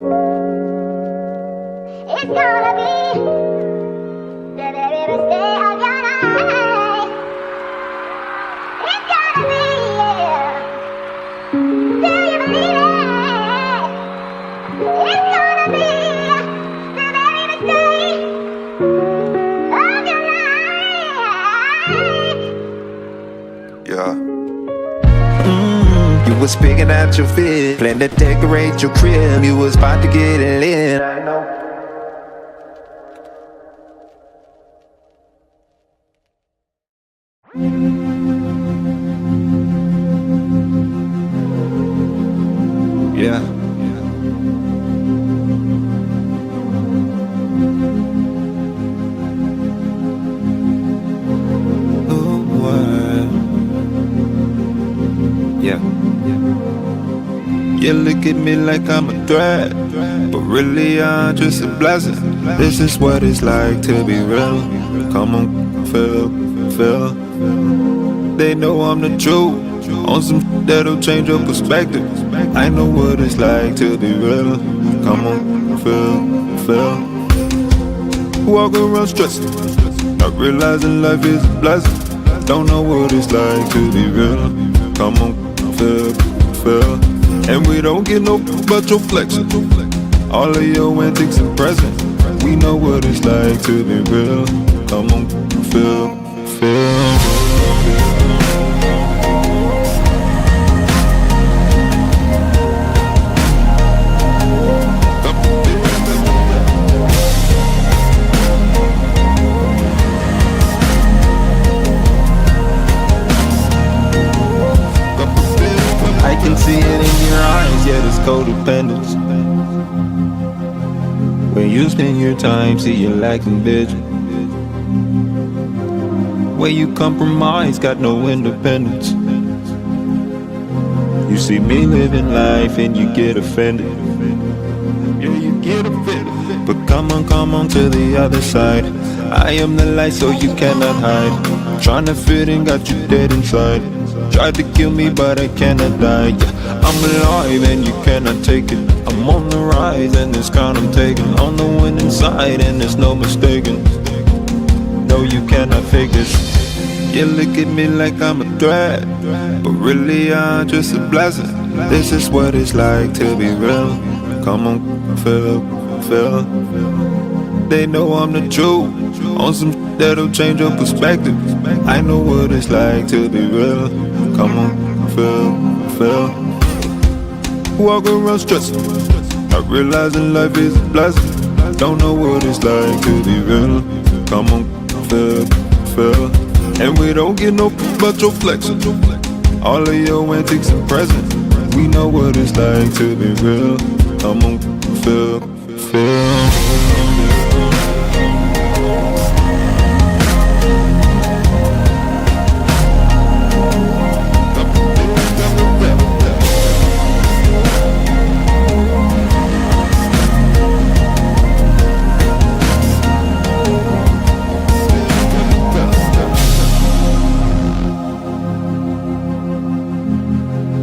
It's gonna be the very best day of your life. It's gonna be, yeah. Do you believe it? It's gonna be the very best day of your life. Yeah. You was picking out your fit, plan to decorate your crib. You was about to get it lit. I know. Yeah. Oh, what? Yeah. You look at me like I'm a threat, but really I'm just a blessing. This is what it's like to be real. Come on, feel. They know I'm the truth. On some that'll change your perspective. I know what it's like to be real. Come on, feel. Walk around stressed, not realizing life is a blessing. Don't know what it's like to be real. Come on, feel. And we don't get no but your flexing. All of your antics and presents. We know what it's like to be real. Come on, feel. I can see it in your eyes, yeah, it's codependence. When you spend your time, see you're lacking vision. Where you compromise, got no independence. You see me living life and you get offended. Yeah, you get offended. But come on to the other side. I am the light so you cannot hide. Trying to fit in, got you dead inside. Tried to kill me but I cannot die, yeah. I'm alive and you cannot take it. I'm on the rise and this crown I'm taking. On the winning side and there's no mistaking. No, you cannot fake this. You look at me like I'm a threat, but really I'm just a blessing. This is what it's like to be real. Come on, feel. They know I'm the truth. On some that'll change your perspective. I know what it's like to be real. Come on, feel. Walk around stressed, not realizing life is a blessing. Don't know what it's like to be real. Come on, feel. And we don't get no but your flexing. All of your antics and presents. We know what it's like to be real. Come on, feel.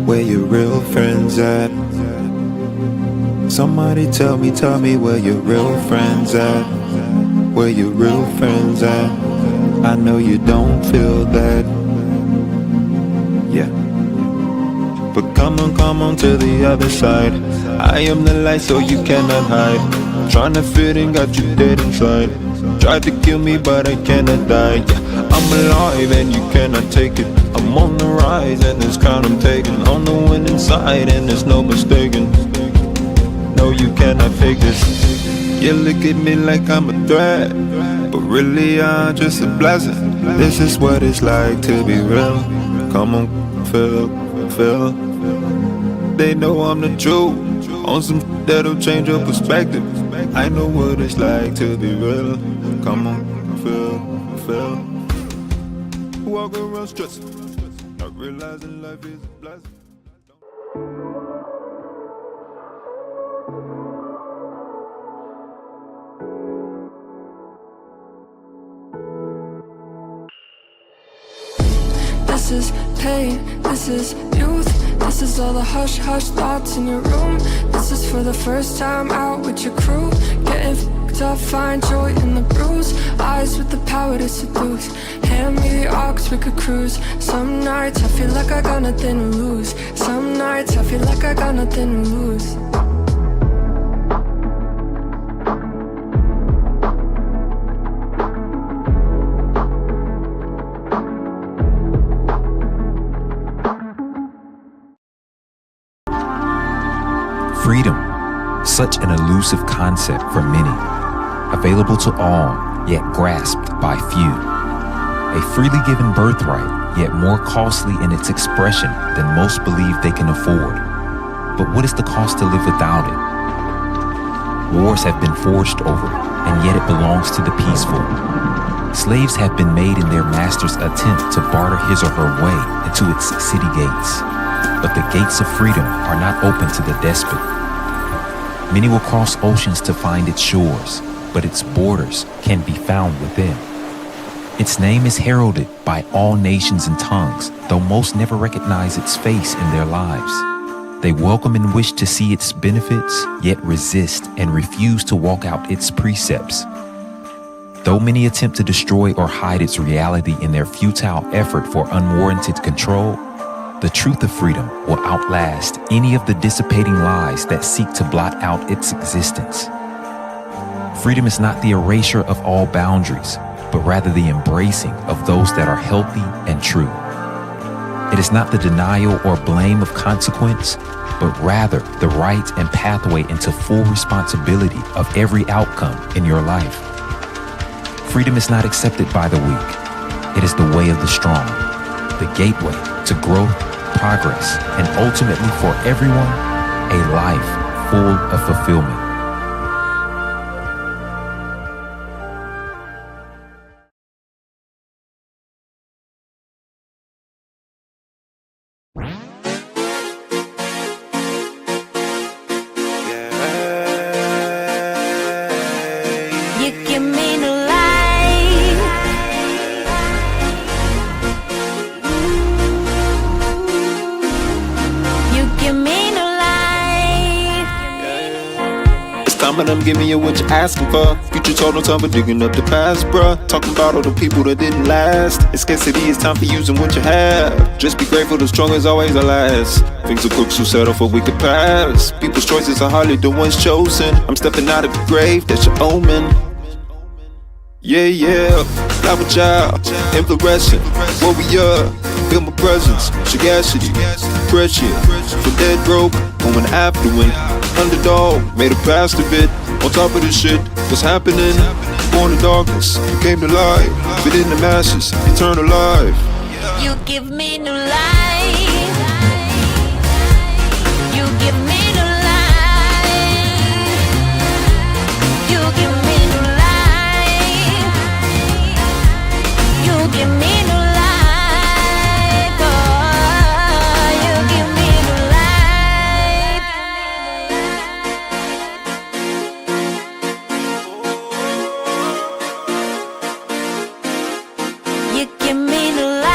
Where your real friends at? Somebody tell me where your real friends at? Where your real friends at? I know you don't feel that. Yeah. But come on to the other side. I am the light so you cannot hide. Trying to fit in, got you dead inside. Tried to kill me but I cannot die, yeah. I'm alive and you cannot take it. I'm on the rise and this crown I'm taking. On the winning side and there's no mistaking. No, you cannot fake this. You look at me like I'm a threat, but really I'm just a blessing. This is what it's like to be real. Come on, feel. They know I'm the truth. On some that'll change your perspective. I know what it's like to be real. Come on, feel. Walk around stressed, not realizing life is a blessing. This is pain, this is youth, This is all the hush hush thoughts in your room. This is for the first time out with your crew. Getting fucked up, find joy in the bruise. Eyes with the power to seduce. Hand me the aux, we could cruise. Some nights I feel like I got nothing to lose. Some nights I feel like I got nothing to lose. Freedom, such an elusive concept for many, available to all, yet grasped by few. A freely given birthright, yet more costly in its expression than most believe they can afford. But what is the cost to live without it? Wars have been forged over it, and yet it belongs to the peaceful. Slaves have been made in their master's attempt to barter his or her way into its city gates. But the gates of freedom are not open to the despot. Many will cross oceans to find its shores, but its borders can be found within. Its name is heralded by all nations and tongues, though most never recognize its face in their lives. They welcome and wish to see its benefits, yet resist and refuse to walk out its precepts. Though many attempt to destroy or hide its reality in their futile effort for unwarranted control, the truth of freedom will outlast any of the dissipating lies that seek to blot out its existence. Freedom is not the erasure of all boundaries, but rather the embracing of those that are healthy and true. It is not the denial or blame of consequence, but rather the right and pathway into full responsibility of every outcome in your life. Freedom is not accepted by the weak. It is the way of the strong, the gateway to growth, progress, and ultimately for everyone, a life full of fulfillment. You give me new life. You give me new life. It's time and I'm giving you what you're asking for. Future told no time for digging up the past, bruh. Talking about all the people that didn't last. It's scarcity, it's time for using what you have. Just be grateful, the strong is always the last. Things are quick, so settle for we could pass. People's choices are hardly the ones chosen. I'm stepping out of the grave, that's your omen. Yeah, yeah, flower child, inflorescent, warrior, feel my presence, sagacity, pressure, from dead broke, home and affluent, underdog, made a past of it, on top of this shit, what's happening, born in darkness, came to life, fit in the masses, eternal life. You give me new life. You give me new life. You give me new life. You give me new life. Oh, you give me new life. You give me new life.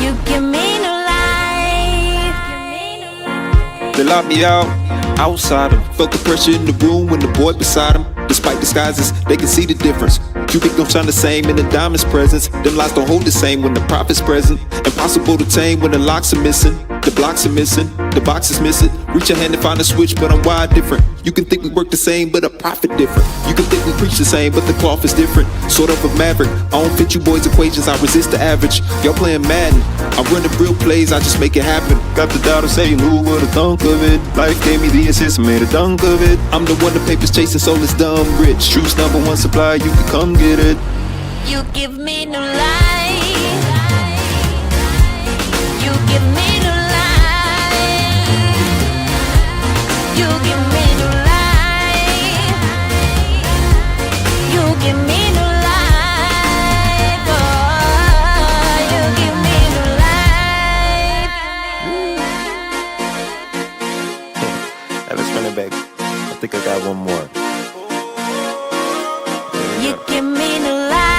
You give me new life. They locked me out, outsider. Felt the pressure in the room when the boy beside him. Despite disguises, they can see the difference. Cubic don't shine the same in the diamond's presence. Them lies don't hold the same when the prophet's present. Impossible to tame when the locks are missing. The blocks are missing, the box is missing. Reach your hand and find a switch, but I'm wired different. You can think we work the same, but a profit different. You can think we preach the same, but the cloth is different. Sort of a maverick, I don't fit you boys' equations, I resist the average. Y'all playing Madden, I'm running real plays, I just make it happen. Got the daughter saying, who would've thunk of it? Life gave me the assist, made a dunk of it. I'm the one the papers chasing, so it's dumb rich. Truth's #1 supply, you can come get it. You give me new life. You give me new life. You give me new life. You give me new life. Oh, you give me new life. Hey, let's run it back. I think I got one more. You give me new life.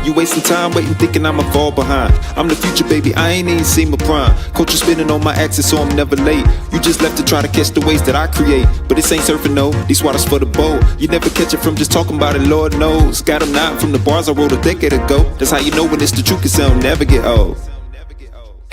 You wasting time waiting, thinking I'ma fall behind. I'm the future, baby, I ain't even seen my prime. Culture spinning on my axis, so I'm never late. You just left to try to catch the waves that I create. But this ain't surfing, no, these waters for the boat. You never catch it from just talking about it, Lord knows. Got them nodding from the bars I wrote a decade ago. That's how you know when it's the truth, 'cause they'll never get old.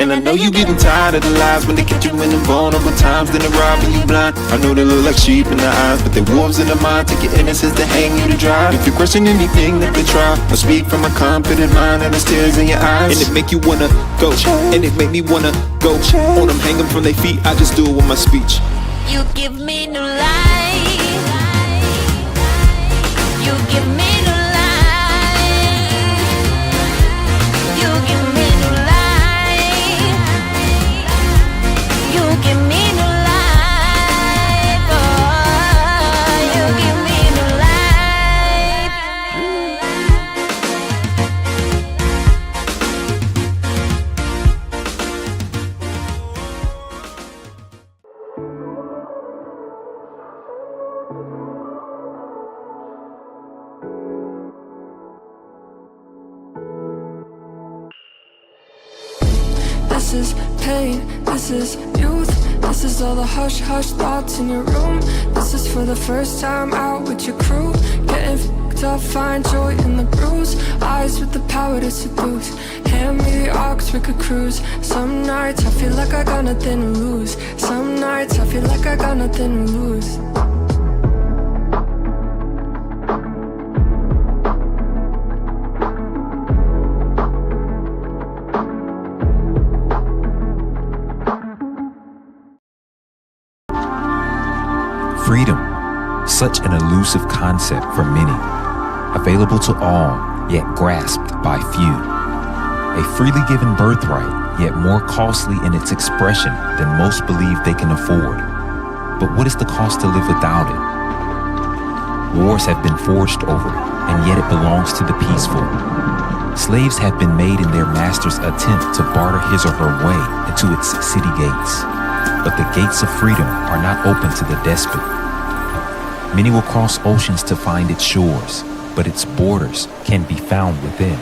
And I know you getting tired of the lies when they catch you in the vulnerable times, then they robbing you blind. I know they look like sheep in the eyes, but they're wolves in the mind. Take your innocence to hang you to dry. If you question anything that they try, I speak from a confident mind and there's tears in your eyes. And it make you wanna go, and it make me wanna go on them, hang them from their feet. I just do it with my speech. You give me new life. You give me new life. You give me new life. You give me new life. Oh, you give me new life. This is pain, this is youth. This is all the hush hush thoughts in your room. This is for the first time out with your crew. Getting f***ed up, find joy in the bruise. Eyes with the power to seduce. Hand me the aux, we could cruise. Some nights I feel like I got nothing to lose. Some nights I feel like I got nothing to lose. Freedom, such an elusive concept for many, available to all, yet grasped by few. A freely given birthright, yet more costly in its expression than most believe they can afford. But what is the cost to live without it? Wars have been forged over it, and yet it belongs to the peaceful. Slaves have been made in their master's attempt to barter his or her way into its city gates. But the gates of freedom are not open to the despot. Many will cross oceans to find its shores, but its borders can be found within.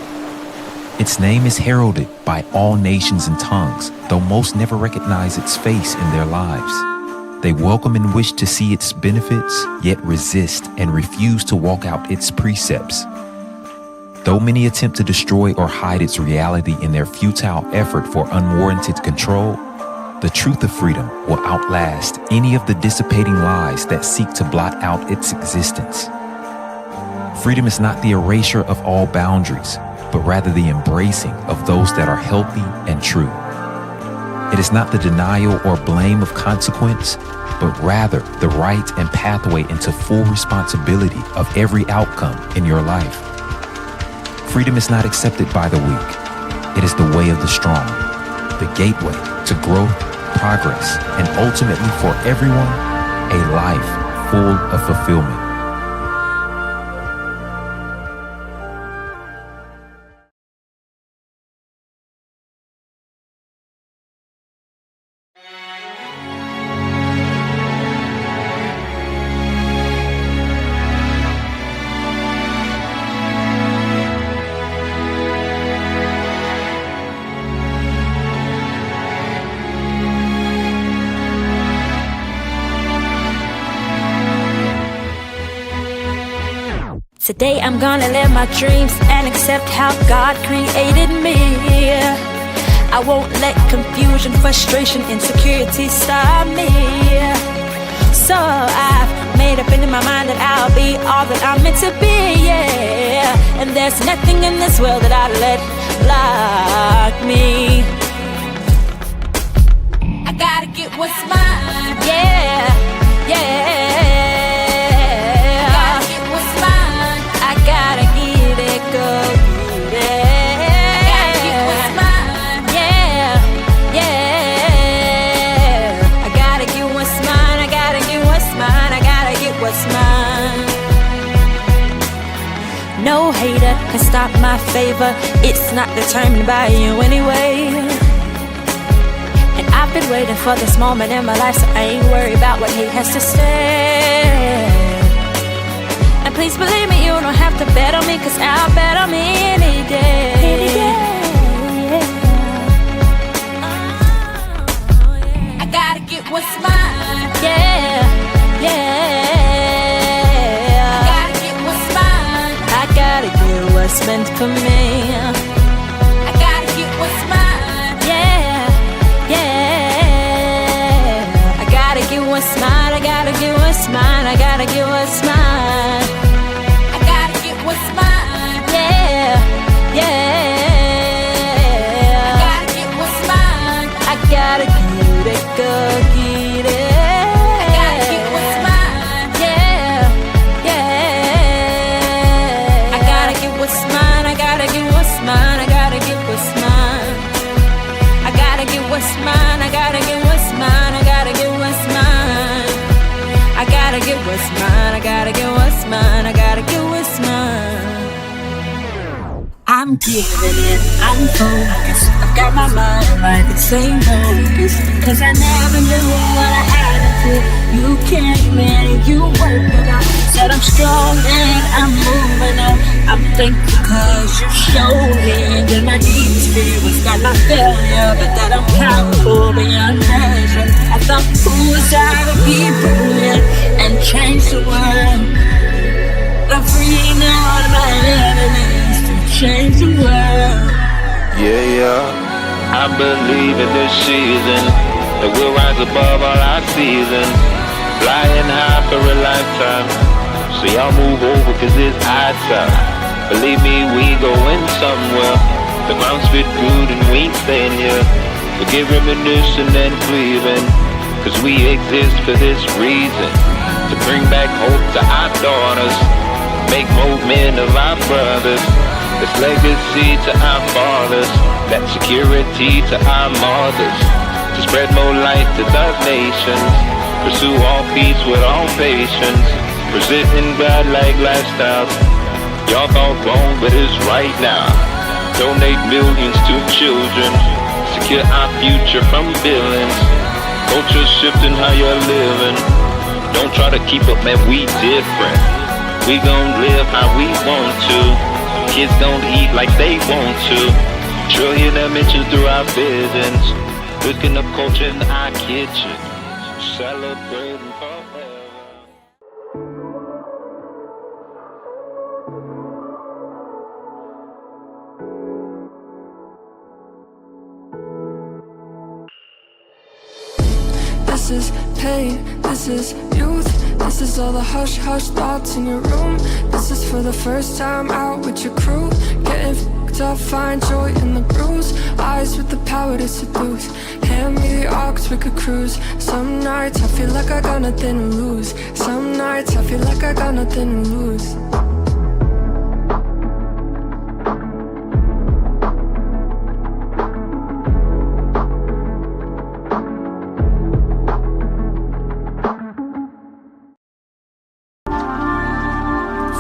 Its name is heralded by all nations and tongues, though most never recognize its face in their lives. They welcome and wish to see its benefits, yet resist and refuse to walk out its precepts. Though many attempt to destroy or hide its reality in their futile effort for unwarranted control, the truth of freedom will outlast any of the dissipating lies that seek to blot out its existence. Freedom is not the erasure of all boundaries, but rather the embracing of those that are healthy and true. It is not the denial or blame of consequence, but rather the right and pathway into full responsibility of every outcome in your life. Freedom is not accepted by the weak. It is the way of the strong, the gateway to growth, progress, and ultimately for everyone, a life full of fulfillment. Today I'm gonna live my dreams and accept how God created me. I won't let confusion, frustration, insecurity stop me. So I've made up in my mind that I'll be all that I'm meant to be, yeah. And there's nothing in this world that I'd let block me. I gotta get what's mine, yeah, yeah. No hater can stop my favor. It's not determined by you anyway. And I've been waiting for this moment in my life, so I ain't worried about what he has to say. And please believe me, you don't have to bet on me, cause I'll bet on me any day. Any day. I gotta get what's mine. Yeah, yeah. I gotta get what's mine. I gotta get what's meant for me. I gotta get what's mine. Yeah, yeah. I gotta get what's mine. I gotta get what's mine. I gotta get what's mine. I gotta get what's mine. Yeah, yeah. I gotta get what's mine. I gotta get it, go get it. I gotta get what's mine. Yeah, yeah. I gotta get what's mine. I gotta get what's mine. I gotta get what's mine. I gotta get what's mine. I gotta get what's mine. I gotta get what's mine. I gotta get what's mine. I gotta get what's mine. I gotta get what's mine. I'm giving it, I'm focused. I've got my mind right, it's ain't focus. Cause I never knew what I had until you came in, you worked it out. Said I'm strong and I'm moving on. I'm thankful cause you showed me that my deepest fear was not my failure, but that I'm powerful beyond measure. I thought who was I to be brilliant and change the world. I'm freeing all of my enemies to change the world. Yeah, I believe in this season that we'll rise above all our seasons, flying high for a lifetime. So y'all move over cause it's high time. Believe me, we going somewhere. The ground's fit good and we ain't staying here. Forget reminiscing and grieving, cause we exist for this reason, to bring back hope to our daughters, make more men of our brothers. This legacy to our fathers, that security to our mothers, to spread more light to the nations, pursue all peace with all patience, presenting God-like lifestyles. Y'all thought wrong, but it's right now. Donate millions to children, secure our future from billions. Culture shifting how you're living. Don't try to keep up, man, we different. We gon' live how we want to. Kids don't eat like they want to. Trillion dimensions through our visions. Cooking up culture in our kitchen. Celebrating forever. This is pain, this is youth. This is all the hush-hush thoughts in your room. This is for the first time out with your crew. Getting f***ed up, find joy in the bruise. Eyes with the power to seduce. Hand me the aux, we could cruise. Some nights I feel like I got nothing to lose. Some nights I feel like I got nothing to lose.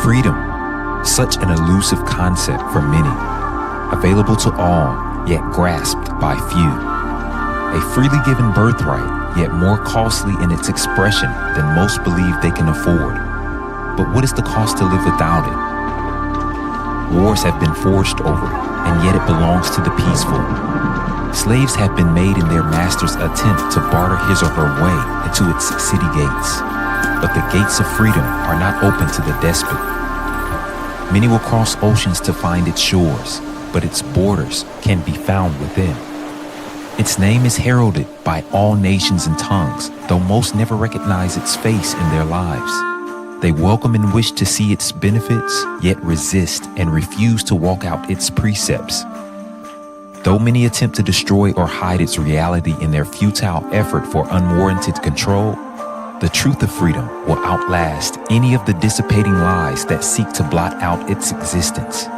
Freedom, such an elusive concept for many, available to all, yet grasped by few. A freely given birthright, yet more costly in its expression than most believe they can afford. But what is the cost to live without it? Wars have been forged over it, and yet it belongs to the peaceful. Slaves have been made in their master's attempt to barter his or her way into its city gates. But the gates of freedom are not open to the despot. Many will cross oceans to find its shores, but its borders can be found within. Its name is heralded by all nations and tongues, though most never recognize its face in their lives. They welcome and wish to see its benefits, yet resist and refuse to walk out its precepts. Though many attempt to destroy or hide its reality in their futile effort for unwarranted control, the truth of freedom will outlast any of the dissipating lies that seek to blot out its existence.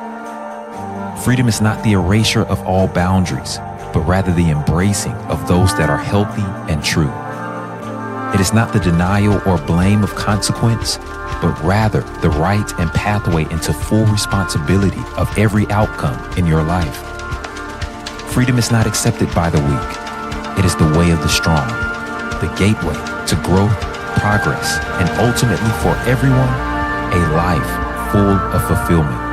Freedom is not the erasure of all boundaries, but rather the embracing of those that are healthy and true. It is not the denial or blame of consequence, but rather the right and pathway into full responsibility of every outcome in your life. Freedom is not accepted by the weak. It is the way of the strong, the gateway to growth, progress, and ultimately for everyone, a life full of fulfillment.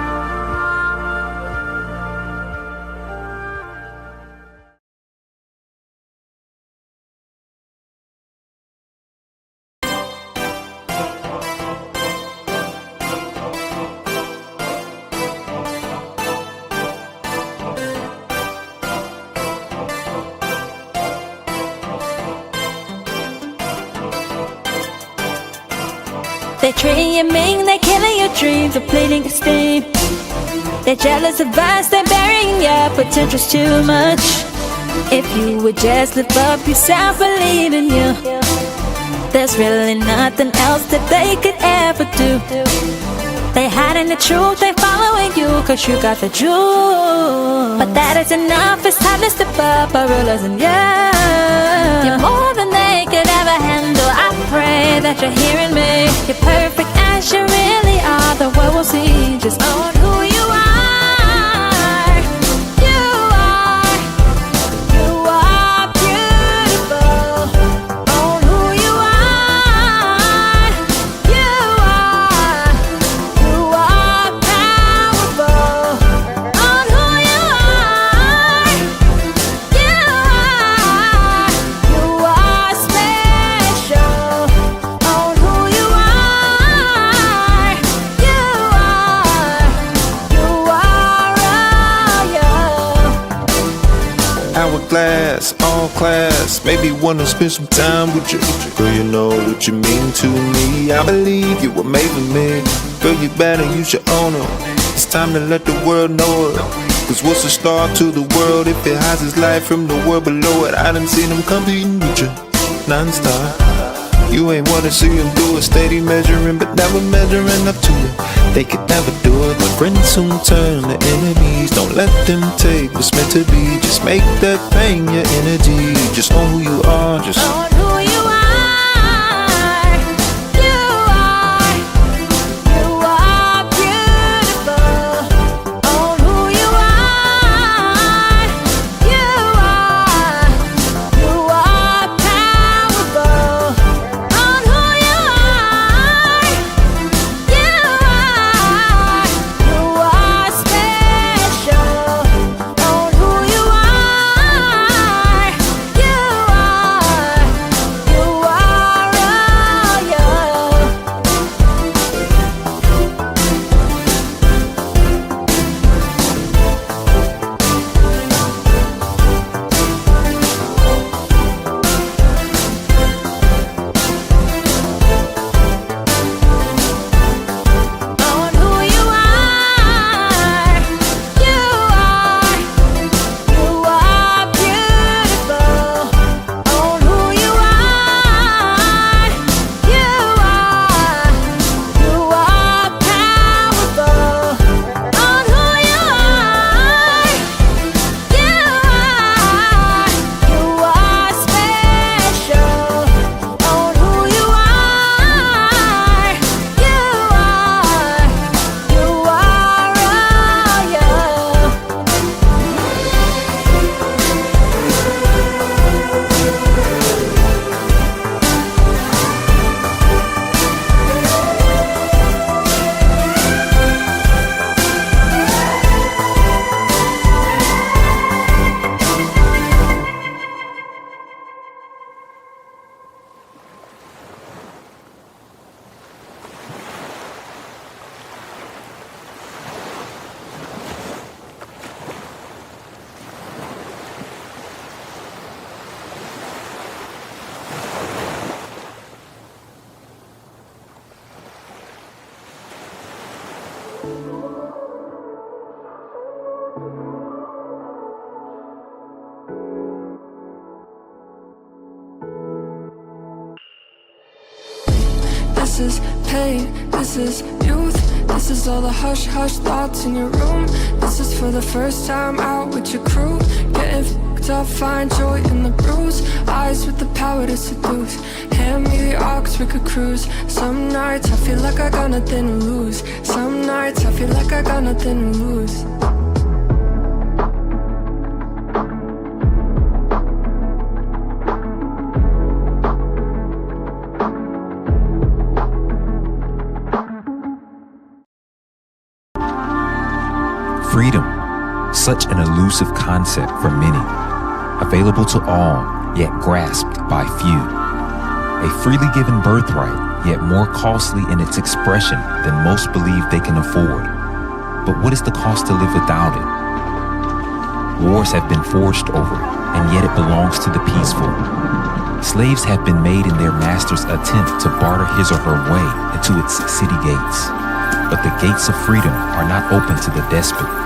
They're dreaming, they're killing your dreams, they're bleeding your steam. They're jealous of us, they're burying your potential's too much. If you would just lift up yourself, believe in you, there's really nothing else that they could ever do. They hiding the truth, they following you, cause you got the jewel. But that is enough, it's time to step up by realizing you're more than they could ever handle. I pray that you're hearing me. You're perfect as you really are. The world will see just own who you are. You are, you are beautiful. Own who you are. You are, you are powerful. Own who you are. You are, you are special. Own who you are. You are royal. Hourglass, all class. Maybe wanna spend some time with you. Girl, you know what you mean to me. I believe you were made for me. Girl, you better use your honor. It's time to let the world know it. Cause what's a star to the world if it hides its light from the world below it? I done seen them competing with you non-stop. You ain't wanna see them do it. Steady measuring but never measuring up to it. They could never do it. But friends soon turn to enemies. Don't let them take what's meant to be. Just make that thing your energy. Just own who you are. Just Own who you are. You are, you are beautiful. Own who you are. You are, you are powerful. Own who you are. You are special. Own who you are. You are royal. Own who you are. You are beautiful. Own who you are. You are powerful. Own who you are. You are special. Own who you are. You are royal. This is pain, this is youth. This is all the hush hush thoughts in your room. This is for the first time out with your crew. Getting fucked up, find joy in the bruise. Eyes with the power to seduce. Hand me the aux, we could cruise. Some nights I feel like I got nothing to lose. Some nights I feel like I got nothing to lose. freedom, such an elusive concept for many, available to all, yet grasped by few. A freely given birthright, yet more costly in its expression than most believe they can afford. But what is the cost to live without it? Wars have been forged over it, and yet it belongs to the peaceful. Slaves have been made in their master's attempt to barter his or her way into its city gates. But the gates of freedom are not open to the despot.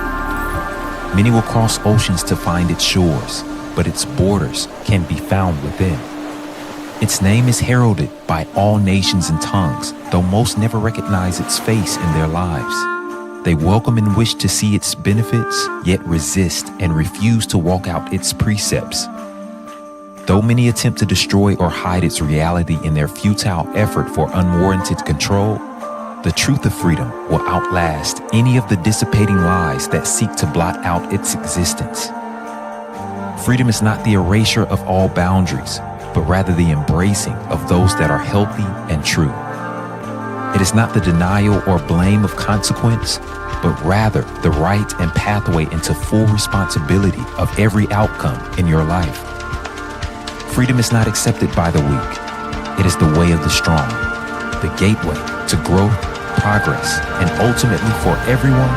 Many will cross oceans to find its shores, but its borders can be found within. Its name is heralded by all nations and tongues, though most never recognize its face in their lives. They welcome and wish to see its benefits, yet resist and refuse to walk out its precepts. Though many attempt to destroy or hide its reality in their futile effort for unwarranted control, the truth of freedom will outlast any of the dissipating lies that seek to blot out its existence. Freedom is not the erasure of all boundaries, but rather the embracing of those that are healthy and true. It is not the denial or blame of consequence, but rather the right and pathway into full responsibility of every outcome in your life. Freedom is not accepted by the weak. It is the way of the strong, the gateway to growth, progress, and ultimately for everyone,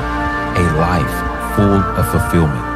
a life full of fulfillment.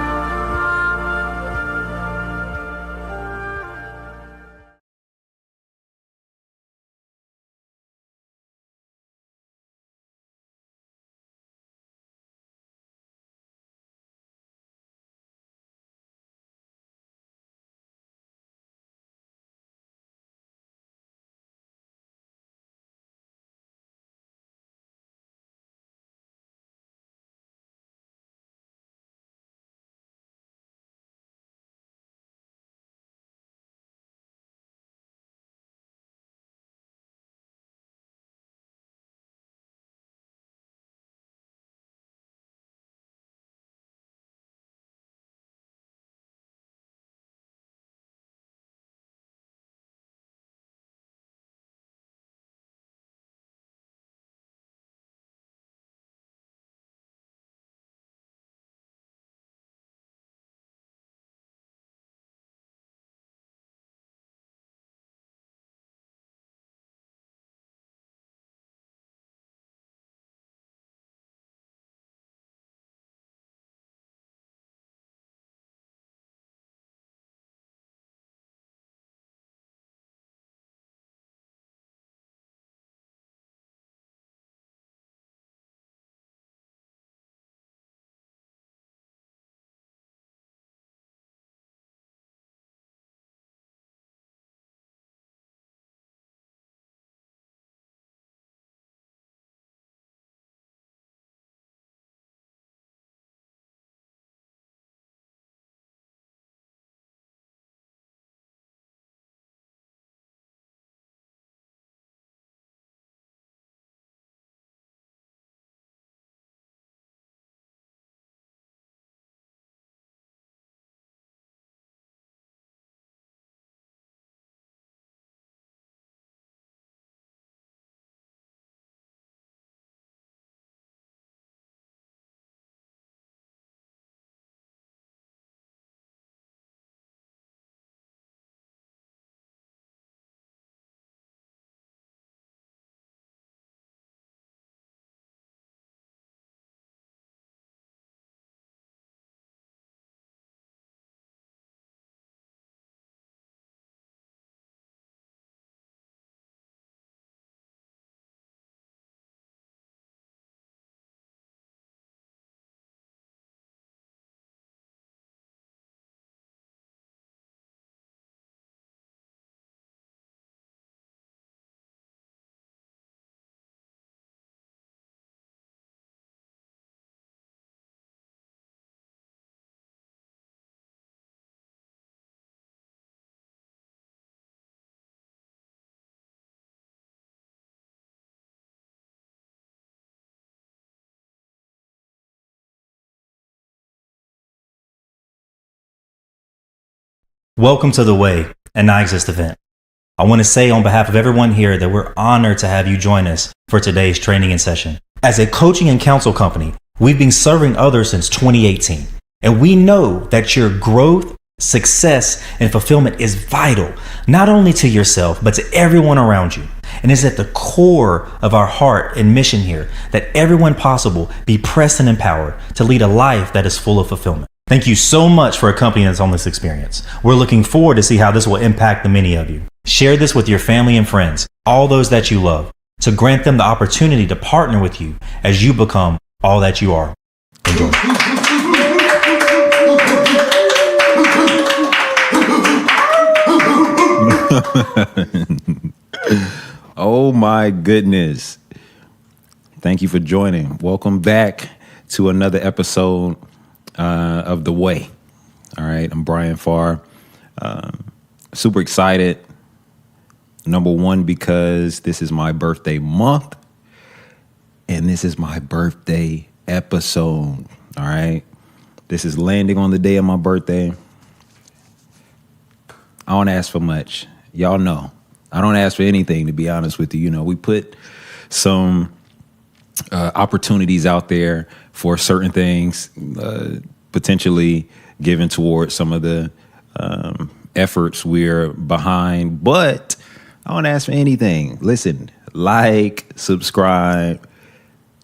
Welcome to the Way, an Iexist event. I want to say on behalf of everyone here that we're honored to have you join us for today's training and session. As a coaching and counsel company, We've been serving others since 2018, and we know that your growth, success, and fulfillment is vital, not only to yourself, but to everyone around you. And it's at the core of our heart and mission here that everyone possible be pressed and empowered to lead a life that is full of fulfillment. Thank you so much for accompanying us on this experience. We're looking forward to see how this will impact the many of you. Share this with your family and friends, all those that you love, to grant them the opportunity to partner with you as you become all that you are. Enjoy. Oh my goodness. Thank you for joining. Welcome back to another episode of The Way. All right, I'm Bryan Pharr. Super excited. Number one, because this is my birthday month and this is my birthday episode. All right. This is landing on the day of my birthday. I don't ask for much. Y'all know. I don't ask for anything, to be honest with you. You know, we put some opportunities out there for certain things, potentially given towards some of the efforts we're behind, but I don't ask for anything. Listen, like, subscribe,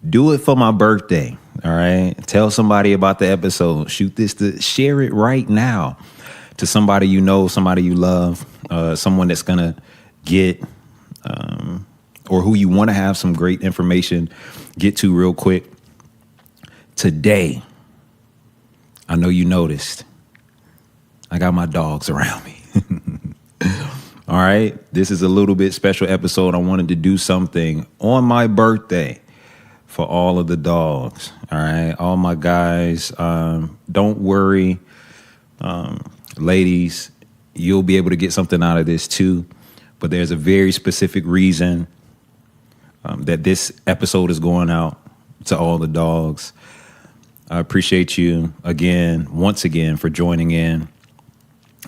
do it for my birthday. All right. Tell somebody about the episode. Share it right now to somebody you know, somebody you love, someone that's going to get or who you want to have some great information get to real quick. Today, I know you noticed, I got my dogs around me. All right. This is a little bit special episode. I wanted to do something on my birthday for all of the dogs. All right. All my guys. Don't worry. Ladies, you'll be able to get something out of this too. But there's a very specific reason that this episode is going out to all the dogs. I appreciate you once again, for joining in.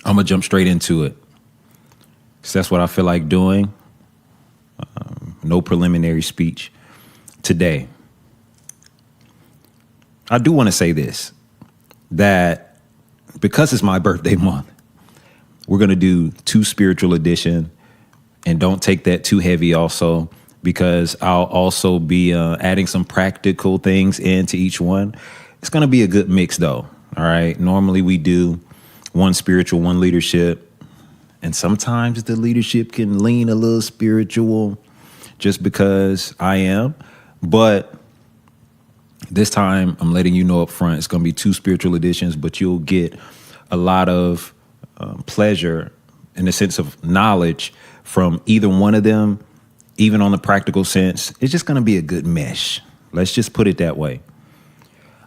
I'm going to jump straight into it. So that's what I feel like doing. No preliminary speech today. I do want to say this, that because it's my birthday month, we're going to do 2 spiritual edition, and don't take that too heavy also, because I'll also be adding some practical things into each one. It's going to be a good mix though. All right. Normally we do 1 spiritual, 1 leadership. And sometimes the leadership can lean a little spiritual just because I am. But this time I'm letting you know up front, it's going to be 2 spiritual editions, but you'll get a lot of pleasure in the sense of knowledge from either one of them, even on the practical sense. It's just going to be a good mesh. Let's just put it that way.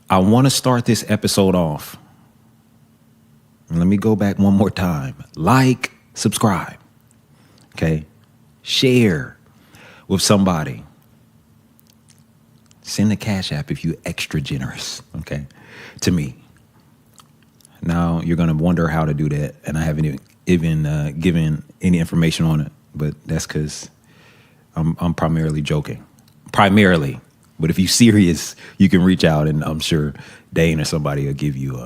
I want to start this episode off. Let me go back one more time. Like, subscribe. Okay. Share with somebody. Send a Cash App if you're extra generous. Okay. To me. Now you're going to wonder how to do that. And I haven't even given any information on it, but that's because I'm primarily joking. Primarily. But if you're serious, you can reach out, and I'm sure Dane or somebody will give you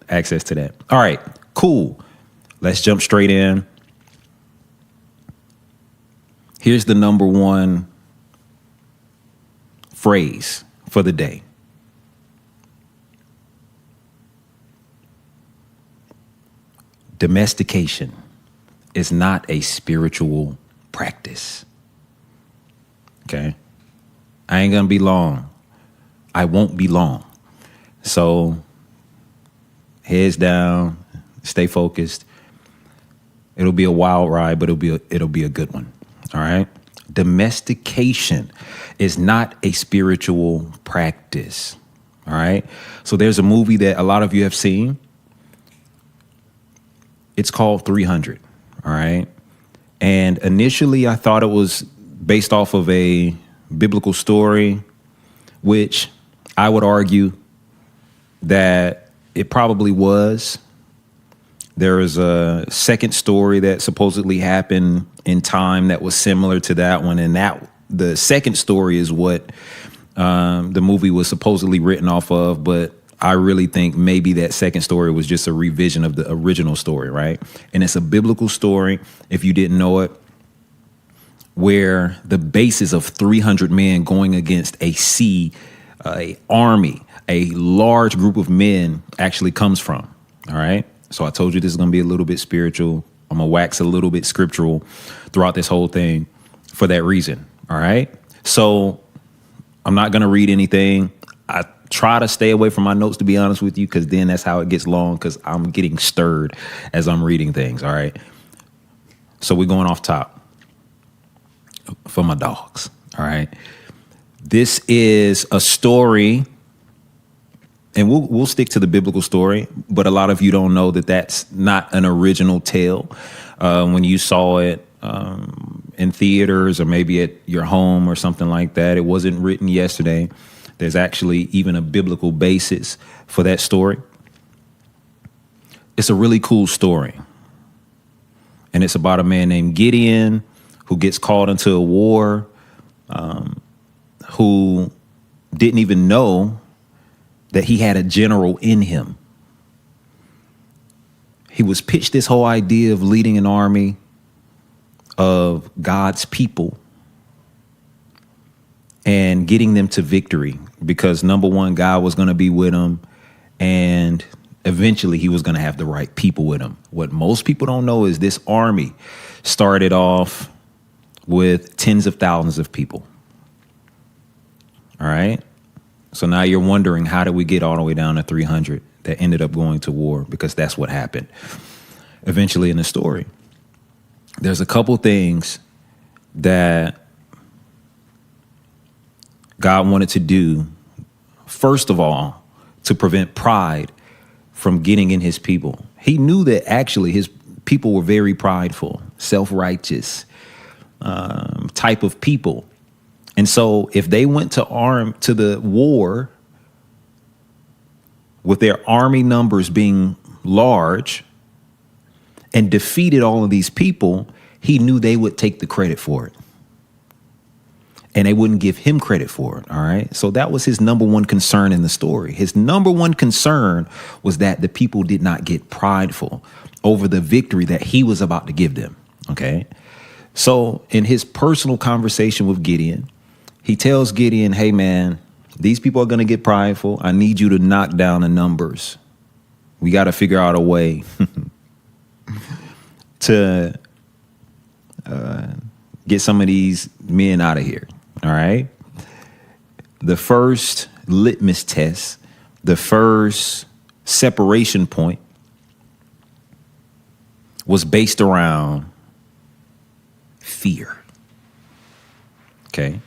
access to that. All right, cool. Let's jump straight in. Here's the number 1 phrase for the day. Domestication is not a spiritual practice. Okay? I ain't gonna be long. I won't be long. So heads down, stay focused. It'll be a wild ride, but it'll be a good one. All right? Domestication is not a spiritual practice. All right? So there's a movie that a lot of you have seen. It's called 300. All right? And initially I thought it was based off of a biblical story, which I would argue that it probably was. There is a second story that supposedly happened in time that was similar to that one, and that the second story is what the movie was supposedly written off of, but I really think maybe that second story was just a revision of the original story, right? And it's a biblical story, if you didn't know it, where the basis of 300 men going against a army, a large group of men actually comes from, all right? So I told you this is going to be a little bit spiritual. I'm going to wax a little bit scriptural throughout this whole thing for that reason, all right? So I'm not going to read anything. I try to stay away from my notes, to be honest with you, because then that's how it gets long, because I'm getting stirred as I'm reading things, all right? So we're going off top for my dogs, all right? This is a story, and we'll stick to the biblical story, but a lot of you don't know that that's not an original tale. When you saw it in theaters or maybe at your home or something like that, it wasn't written yesterday. There's actually even a biblical basis for that story. It's a really cool story. And it's about a man named Gideon who gets called into a war, who didn't even know that he had a general in him. He was pitched this whole idea of leading an army of God's people and getting them to victory, because number one, God was going to be with him, and eventually he was going to have the right people with him. What most people don't know is this army started off with tens of thousands of people. All right. So now you're wondering, how did we get all the way down to 300 that ended up going to war? Because that's what happened eventually in the story. There's a couple things that God wanted to do, first of all, to prevent pride from getting in his people. He knew that actually his people were very prideful, self-righteous type of people. And so if they went to the war with their army numbers being large and defeated all of these people, he knew they would take the credit for it. And they wouldn't give him credit for it, all right? So that was his number one concern in the story. His number one concern was that the people did not get prideful over the victory that he was about to give them, okay? So in his personal conversation with Gideon, he tells Gideon, hey, man, these people are going to get prideful. I need you to knock down the numbers. We got to figure out a way to get some of these men out of here. All right. The first litmus test, the first separation point was based around fear. Okay.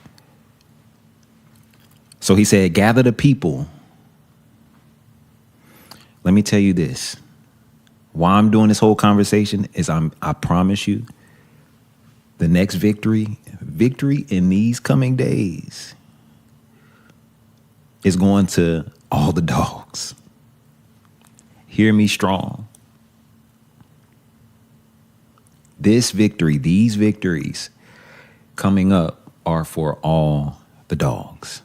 So he said, gather the people. Let me tell you this. Why I'm doing this whole conversation is I promise you, the next victory in these coming days is going to all the dogs. Hear me strong. These victories coming up are for all the dogs.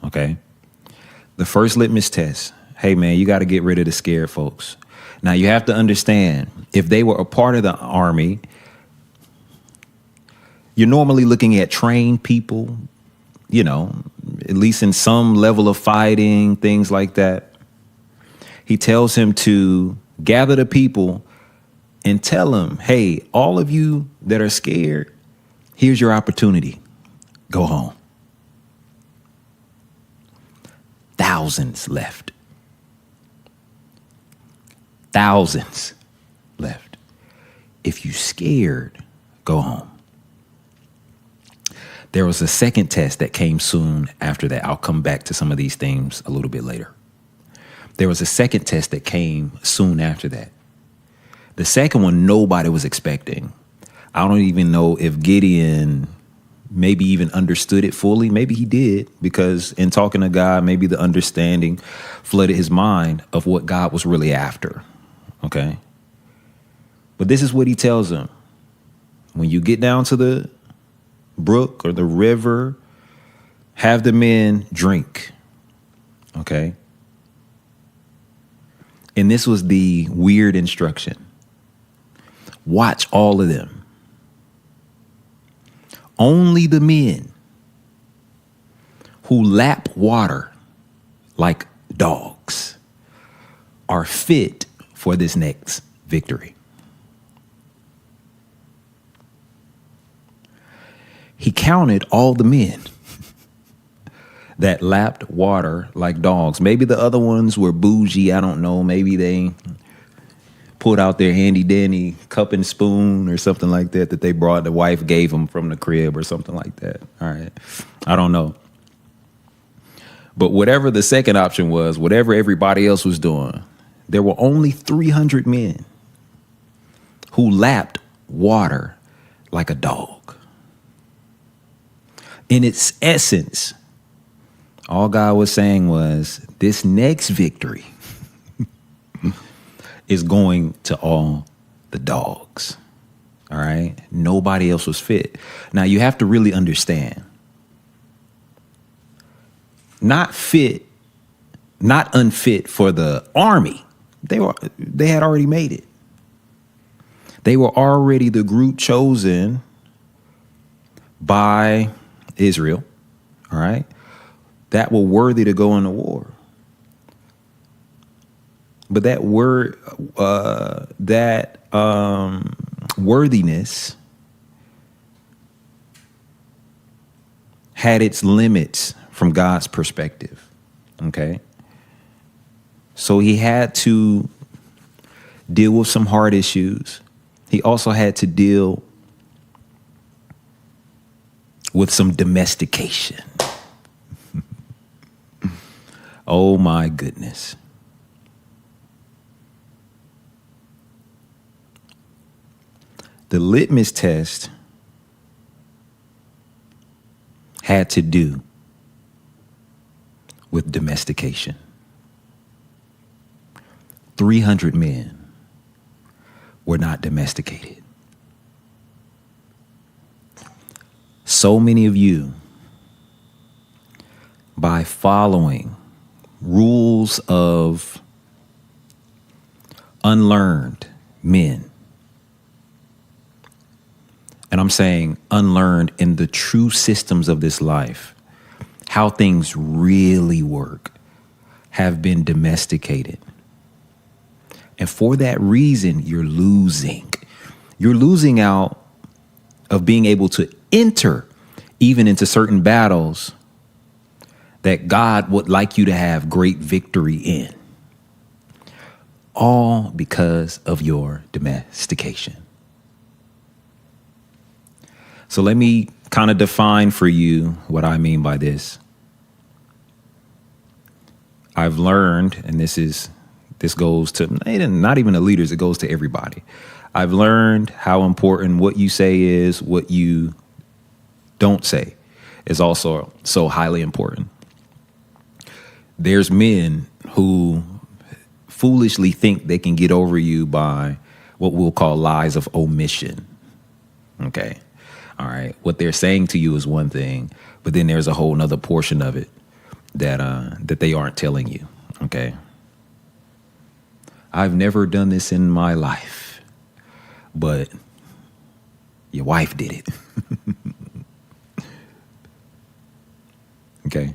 Okay? The first litmus test, hey man, you got to get rid of the scared folks. Now you have to understand, if they were a part of the army, you're normally looking at trained people, you know, at least in some level of fighting, things like that. He tells him to gather the people and tell them, hey, all of you that are scared, here's your opportunity. Go home. Thousands left. Thousands left. If you scared, go home. There was a second test that came soon after that. I'll come back to some of these themes a little bit later. There was a second test that came soon after that. The second one, nobody was expecting. I don't even know if Gideon maybe even understood it fully. Maybe he did, because in talking to God, maybe the understanding flooded his mind of what God was really after. Okay. But this is what he tells him. When you get down to the brook or the river, have the men drink. Okay. And this was the weird instruction. Watch all of them. Only the men who lap water like dogs are fit for this next victory. He counted all the men that lapped water like dogs. Maybe the other ones were bougie. I don't know. Maybe they pulled out their handy dandy cup and spoon or something like that they brought. The wife gave them from the crib or something like that. All right. I don't know. But whatever the second option was, whatever everybody else was doing, there were only 300 men who lapped water like a dog. In its essence, all God was saying was, this next victory is going to all the dogs. All right? Nobody else was fit. Now, you have to really understand. Not fit, not unfit for the army. They had already made it. They were already the group chosen by Israel. All right? That were worthy to go into war. But that worthiness had its limits from God's perspective. Okay? So he had to deal with some hard issues. He also had to deal with some domestication. Oh my goodness. The litmus test had to do with domestication. 300 men were not domesticated. So many of you, by following rules of unlearned men, and I'm saying unlearned in the true systems of this life, how things really work, have been domesticated. And for that reason, you're losing. You're losing out of being able to enter even into certain battles that God would like you to have great victory in. All because of your domestication. So let me kind of define for you what I mean by this. I've learned, and this goes to not even the leaders, it goes to everybody. I've learned how important what you say is, what you don't say is also so highly important. There's men who foolishly think they can get over you by what we'll call lies of omission. Okay. All right. What they're saying to you is one thing, but then there's a whole nother portion of it that they aren't telling you. Okay. I've never done this in my life, but your wife did it. Okay.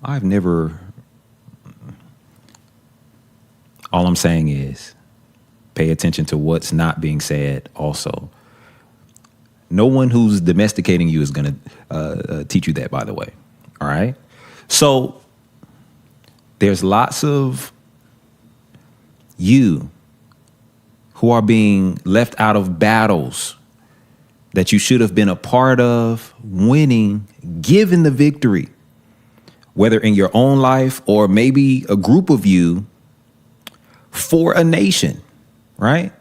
All I'm saying is pay attention to what's not being said also. No one who's domesticating you is going to teach you that, by the way. All right. So there's lots of you who are being left out of battles that you should have been a part of, winning, given the victory, whether in your own life or maybe a group of you for a nation, right?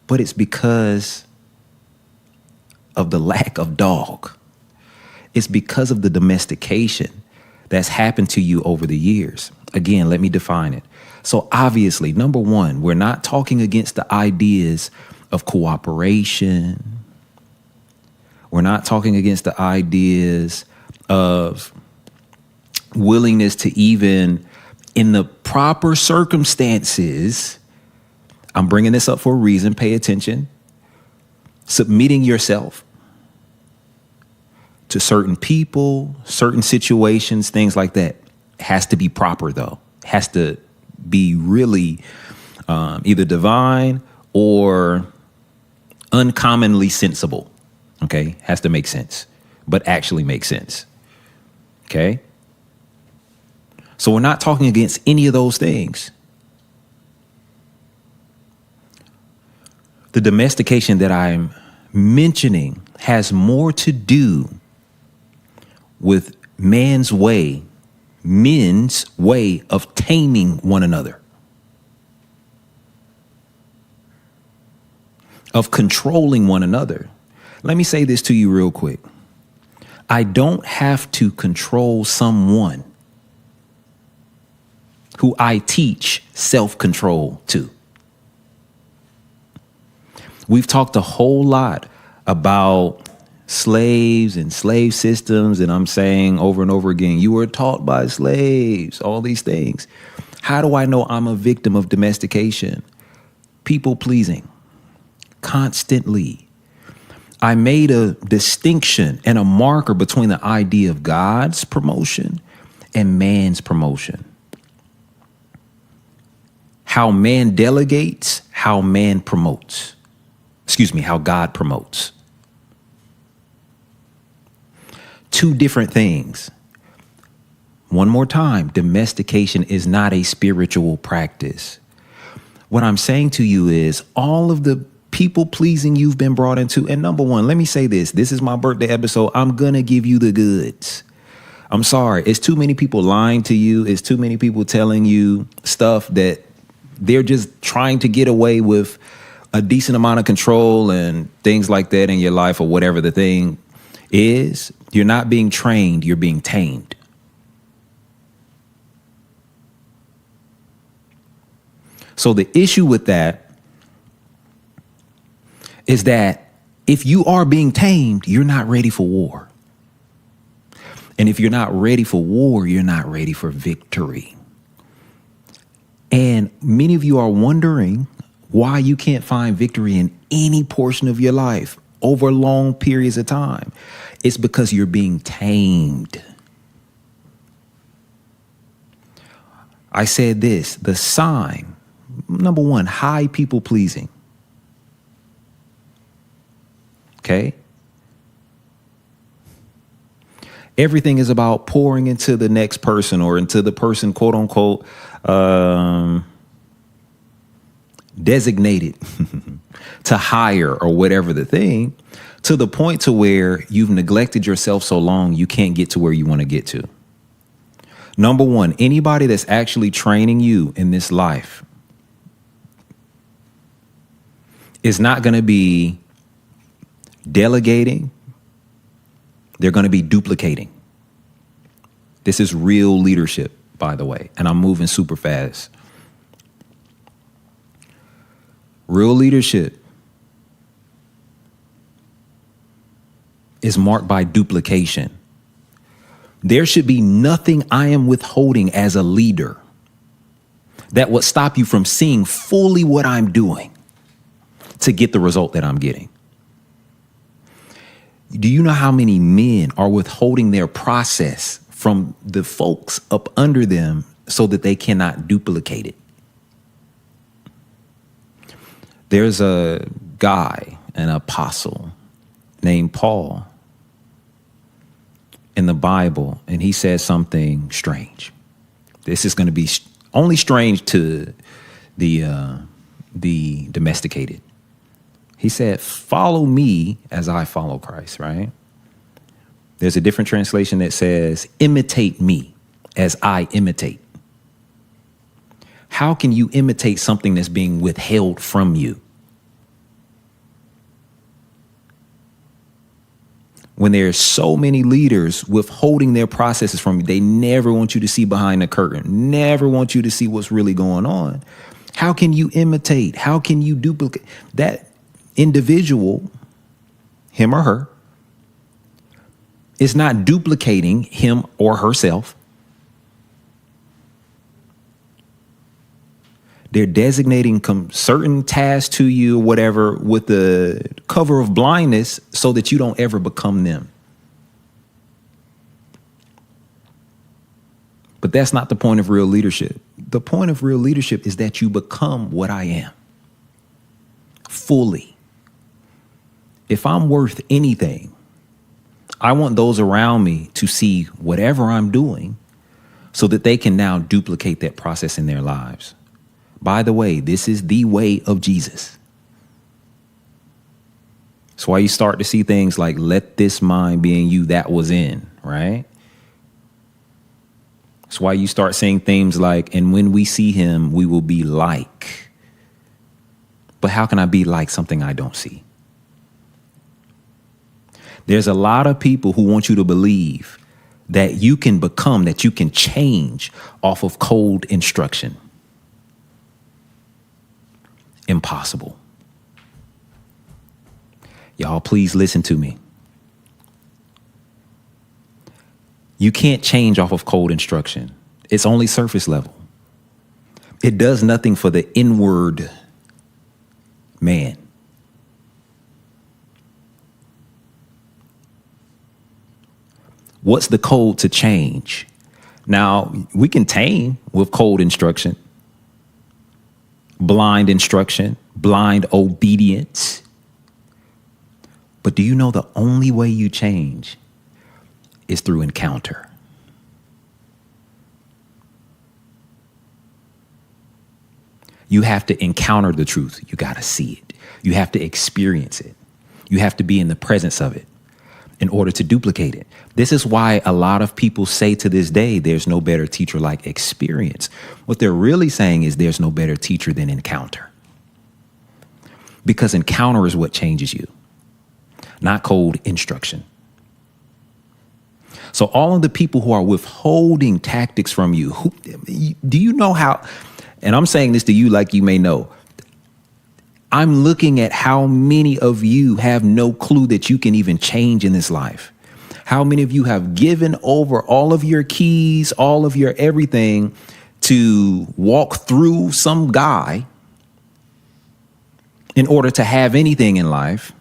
But it's because of the lack of dog. It's because of the domestication that's happened to you over the years. Again, let me define it. So obviously, number one, we're not talking against the ideas of cooperation. We're not talking against the ideas of willingness to even, in the proper circumstances, I'm bringing this up for a reason, pay attention, submitting yourself to certain people, certain situations, things like that. Has to be proper, though. Has to be really either divine or uncommonly sensible. Okay? Has to make sense, but actually make sense. Okay? So we're not talking against any of those things. The domestication that I'm mentioning has more to do with men's way of taming one another, of controlling one another. Let me say this to you real quick. I don't have to control someone who I teach self-control to. We've talked a whole lot about slaves and slave systems, and I'm saying over and over again, you were taught by slaves, all these things. How do I know I'm a victim of domestication? People pleasing, constantly. I made a distinction and a marker between the idea of God's promotion and man's promotion. How man delegates, how man promotes. How God promotes. Two different things. One more time, domestication is not a spiritual practice. What I'm saying to you is all of the people pleasing you've been brought into. And number one, let me say this. This is my birthday episode. I'm going to give you the goods. I'm sorry. It's too many people lying to you. It's too many people telling you stuff that they're just trying to get away with a decent amount of control and things like that in your life, or whatever the thing is. You're not being trained. You're being tamed. So the issue with that is that if you are being tamed, you're not ready for war. And if you're not ready for war, you're not ready for victory. And many of you are wondering why you can't find victory in any portion of your life over long periods of time. It's because you're being tamed. I said this, the sign, number one, high people pleasing. Okay? Everything is about pouring into the next person, or into the person, quote unquote, designated to hire, or whatever the thing, to the point to where you've neglected yourself so long you can't get to where you want to get to. Number one, anybody that's actually training you in this life is not going to be delegating. They're going to be duplicating. This is real leadership, by the way, and I'm moving super fast. Real leadership is marked by duplication. There should be nothing I am withholding as a leader that would stop you from seeing fully what I'm doing to get the result that I'm getting. Do you know how many men are withholding their process from the folks up under them so that they cannot duplicate it? There's a guy, an apostle named Paul in the Bible, and he says something strange. This is going to be only strange to the domesticated. He said, follow me as I follow Christ, right? There's a different translation that says, imitate me as I imitate. How can you imitate something that's being withheld from you? When there's so many leaders withholding their processes from you, they never want you to see behind the curtain, never want you to see what's really going on. How can you imitate? How can you duplicate? That individual, him or her, is not duplicating him or herself. They're designating certain tasks to you, whatever, with the cover of blindness so that you don't ever become them. But that's not the point of real leadership. The point of real leadership is that you become what I am fully. If I'm worth anything, I want those around me to see whatever I'm doing so that they can now duplicate that process in their lives. By the way, this is the way of Jesus. That's why you start to see things like, let this mind be in you that was in, right? That's why you start seeing things like, and when we see him, we will be like. But how can I be like something I don't see? There's a lot of people who want you to believe that you can become, that you can change off of cold instruction. Impossible. Y'all, please listen to me. You can't change off of cold instruction. It's only surface level. It does nothing for the inward man. What's the code to change? Now, we can tame with cold instruction, blind instruction, blind obedience. But do you know the only way you change is through encounter? You have to encounter the truth. You got to see it. You have to experience it. You have to be in the presence of it in order to duplicate it. This is why a lot of people say to this day, there's no better teacher like experience. What they're really saying is there's no better teacher than encounter. Because encounter is what changes you, not cold instruction. So all of the people who are withholding tactics from you, do you know how, and I'm saying this to you like you may know, I'm looking at how many of you have no clue that you can even change in this life. How many of you have given over all of your keys, all of your everything to walk through some guy in order to have anything in life,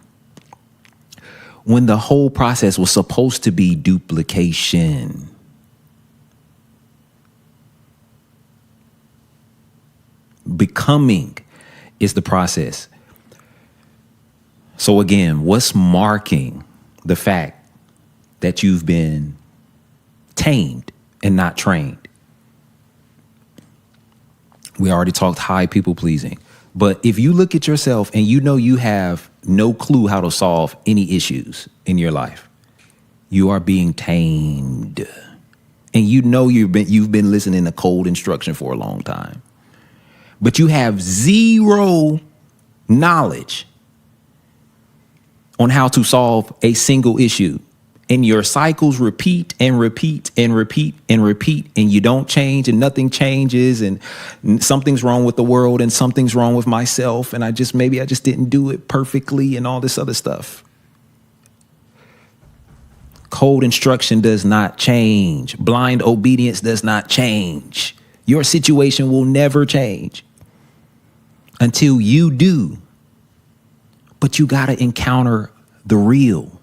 when the whole process was supposed to be duplication. Becoming is the process. So again, what's marking the fact that you've been tamed and not trained? We already talked high people pleasing. But if you look at yourself and you know you have no clue how to solve any issues in your life, you are being tamed. And you know you've been listening to cold instruction for a long time. But you have zero knowledge on how to solve a single issue. And your cycles repeat and repeat and repeat and repeat, and you don't change and nothing changes, and something's wrong with the world and something's wrong with myself, and maybe I just didn't do it perfectly and all this other stuff. Cold instruction does not change. Blind obedience does not change. Your situation will never change until you do. But you got to encounter the real.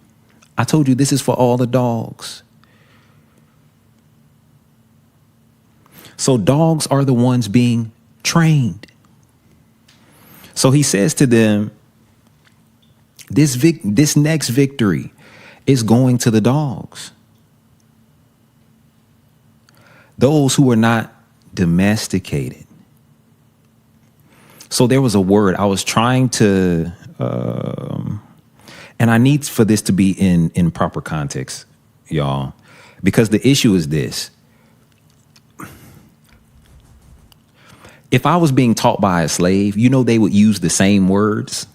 I told you this is for all the dogs. So dogs are the ones being trained. So he says to them, this next victory is going to the dogs. Those who are not domesticated. So there was a word I was trying to, and I need for this to be in proper context, y'all, because the issue is this. If I was being taught by a slave, they would use the same words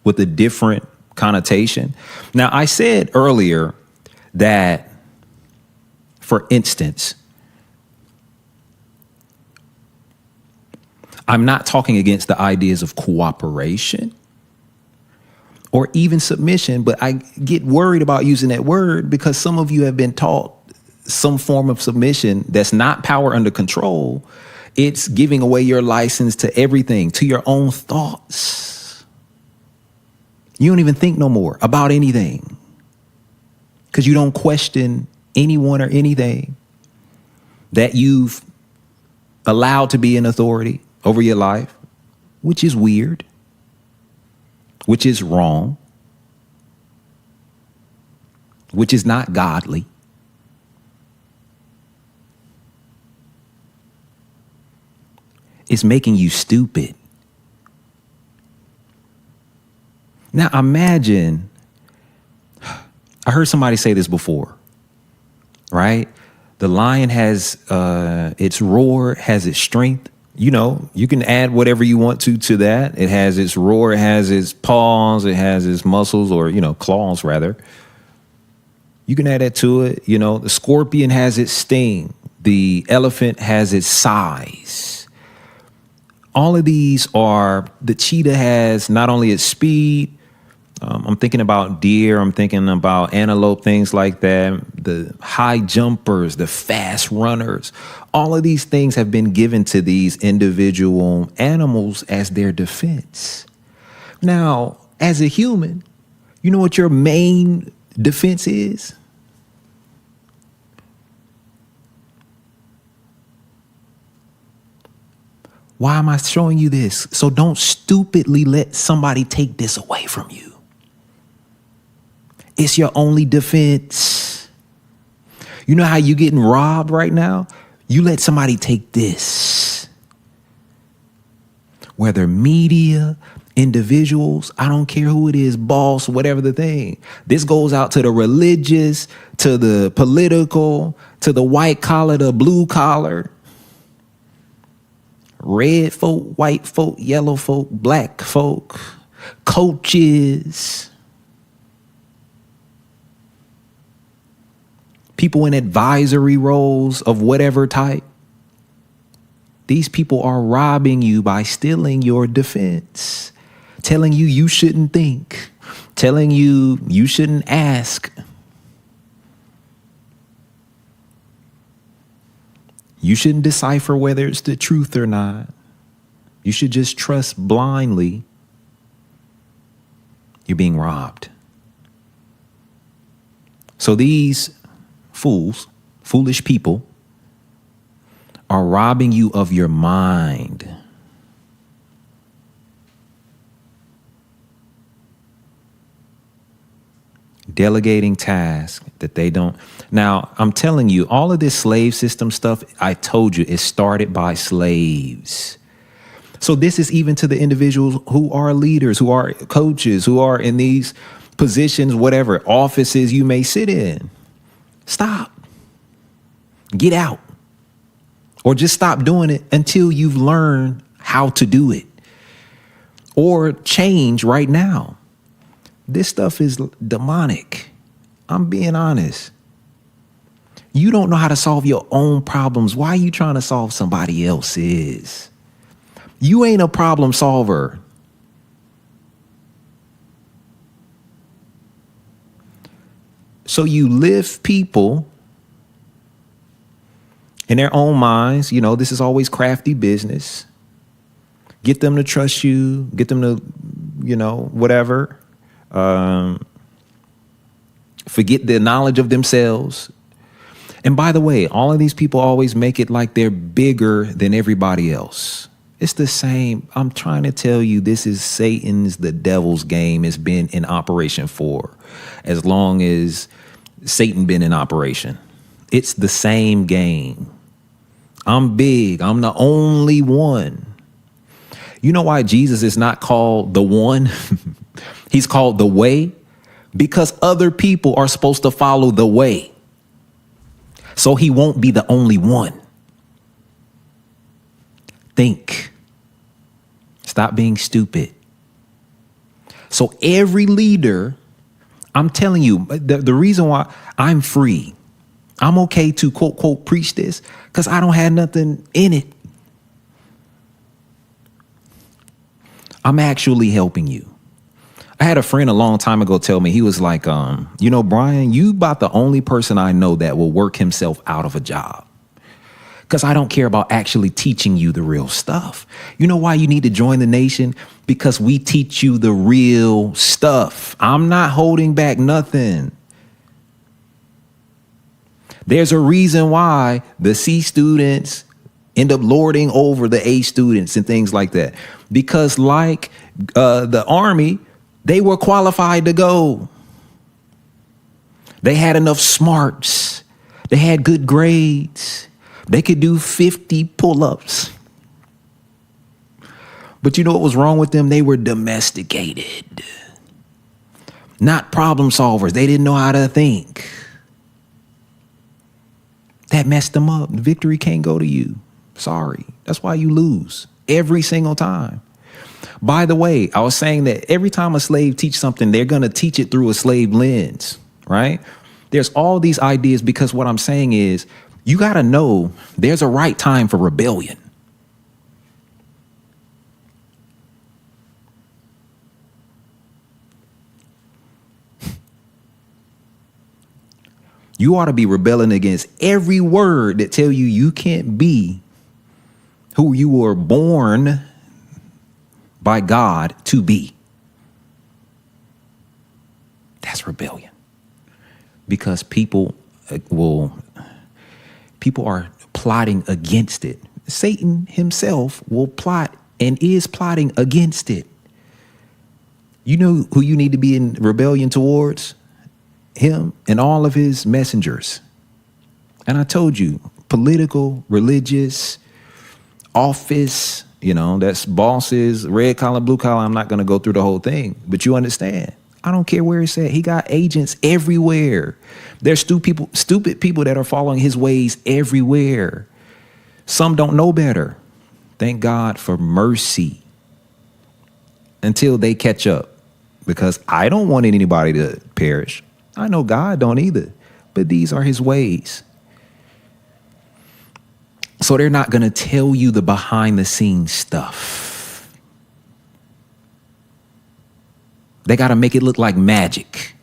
with a different connotation. Now, I said earlier that, for instance, I'm not talking against the ideas of cooperation or even submission. But I get worried about using that word because some of you have been taught some form of submission that's not power under control. It's giving away your license to everything, to your own thoughts. You don't even think no more about anything because you don't question anyone or anything that you've allowed to be in authority over your life, which is weird, which is wrong, which is not godly. It's making you stupid. Now imagine, I heard somebody say this before, right? The lion has its roar, has its strength. You know, you can add whatever you want to that. It has its roar, it has its paws, it has its muscles, or, claws rather. You can add that to it. The scorpion has its sting. The elephant has its size. All of these the cheetah has not only its speed, I'm thinking about deer, I'm thinking about antelope, things like that, the high jumpers, the fast runners. All of these things have been given to these individual animals as their defense. Now, as a human, you know what your main defense is? Why am I showing you this? So don't stupidly let somebody take this away from you. It's your only defense. You know how you getting robbed right now? You let somebody take this. Whether media, individuals, I don't care who it is, boss, whatever the thing. This goes out to the religious, to the political, to the white collar, the blue collar. Red folk, white folk, yellow folk, black folk, coaches, people in advisory roles of whatever type. These people are robbing you by stealing your defense, telling you you shouldn't think, telling you you shouldn't ask. You shouldn't decipher whether it's the truth or not. You should just trust blindly. You're being robbed. So these foolish people, are robbing you of your mind. Delegating tasks that they don't. Now, I'm telling you, all of this slave system stuff, I told you, it started by slaves. So this is even to the individuals who are leaders, who are coaches, who are in these positions, whatever offices you may sit in. Stop. Get out. Or just stop doing it until you've learned how to do it. Or change right now. This stuff is demonic. I'm being honest. You don't know how to solve your own problems. Why are you trying to solve somebody else's? You ain't a problem solver. So you lift people in their own minds. This is always crafty business. Get them to trust you. Get them to, whatever. Forget the knowledge of themselves. And by the way, all of these people always make it like they're bigger than everybody else. It's the same. I'm trying to tell you, this is Satan's, the devil's game. It's been in operation for as long as Satan been in operation. It's the same game. I'm big. I'm the only one. You know why Jesus is not called the one? He's called the way, because other people are supposed to follow the way. So he won't be the only one. Think. Stop being stupid. So every leader, I'm telling you, the reason why I'm free, I'm okay to quote, quote, preach this, because I don't have nothing in it. I'm actually helping you. I had a friend a long time ago tell me, he was like, Bryan, you about the only person I know that will work himself out of a job. Because I don't care about actually teaching you the real stuff. You know why you need to join the nation? Because we teach you the real stuff. I'm not holding back nothing. There's a reason why the C students end up lording over the A students and things like that. Because like the Army, they were qualified to go. They had enough smarts. They had good grades. They could do 50 pull-ups. But you know what was wrong with them? They were domesticated. Not problem solvers. They didn't know how to think. That messed them up. Victory can't go to you. Sorry. That's why you lose every single time. By the way, I was saying that every time a slave teaches something, they're going to teach it through a slave lens, right? There's all these ideas because what I'm saying is you got to know there's a right time for rebellion. You ought to be rebelling against every word that tell you can't be who you were born by God to be. That's rebellion. Because people are plotting against it. Satan himself will plot and is plotting against it. You know who you need to be in rebellion towards? Him and all of his messengers. And I told you, political, religious, office, that's bosses, red collar, blue collar. I'm not going to go through the whole thing, but you understand. I don't care where it's at. He got agents everywhere. There's stupid people that are following his ways everywhere. Some don't know better. Thank God for mercy until they catch up, because I don't want anybody to perish. I know God don't either, but these are his ways. So they're not going to tell you the behind the scenes stuff. They got to make it look like magic.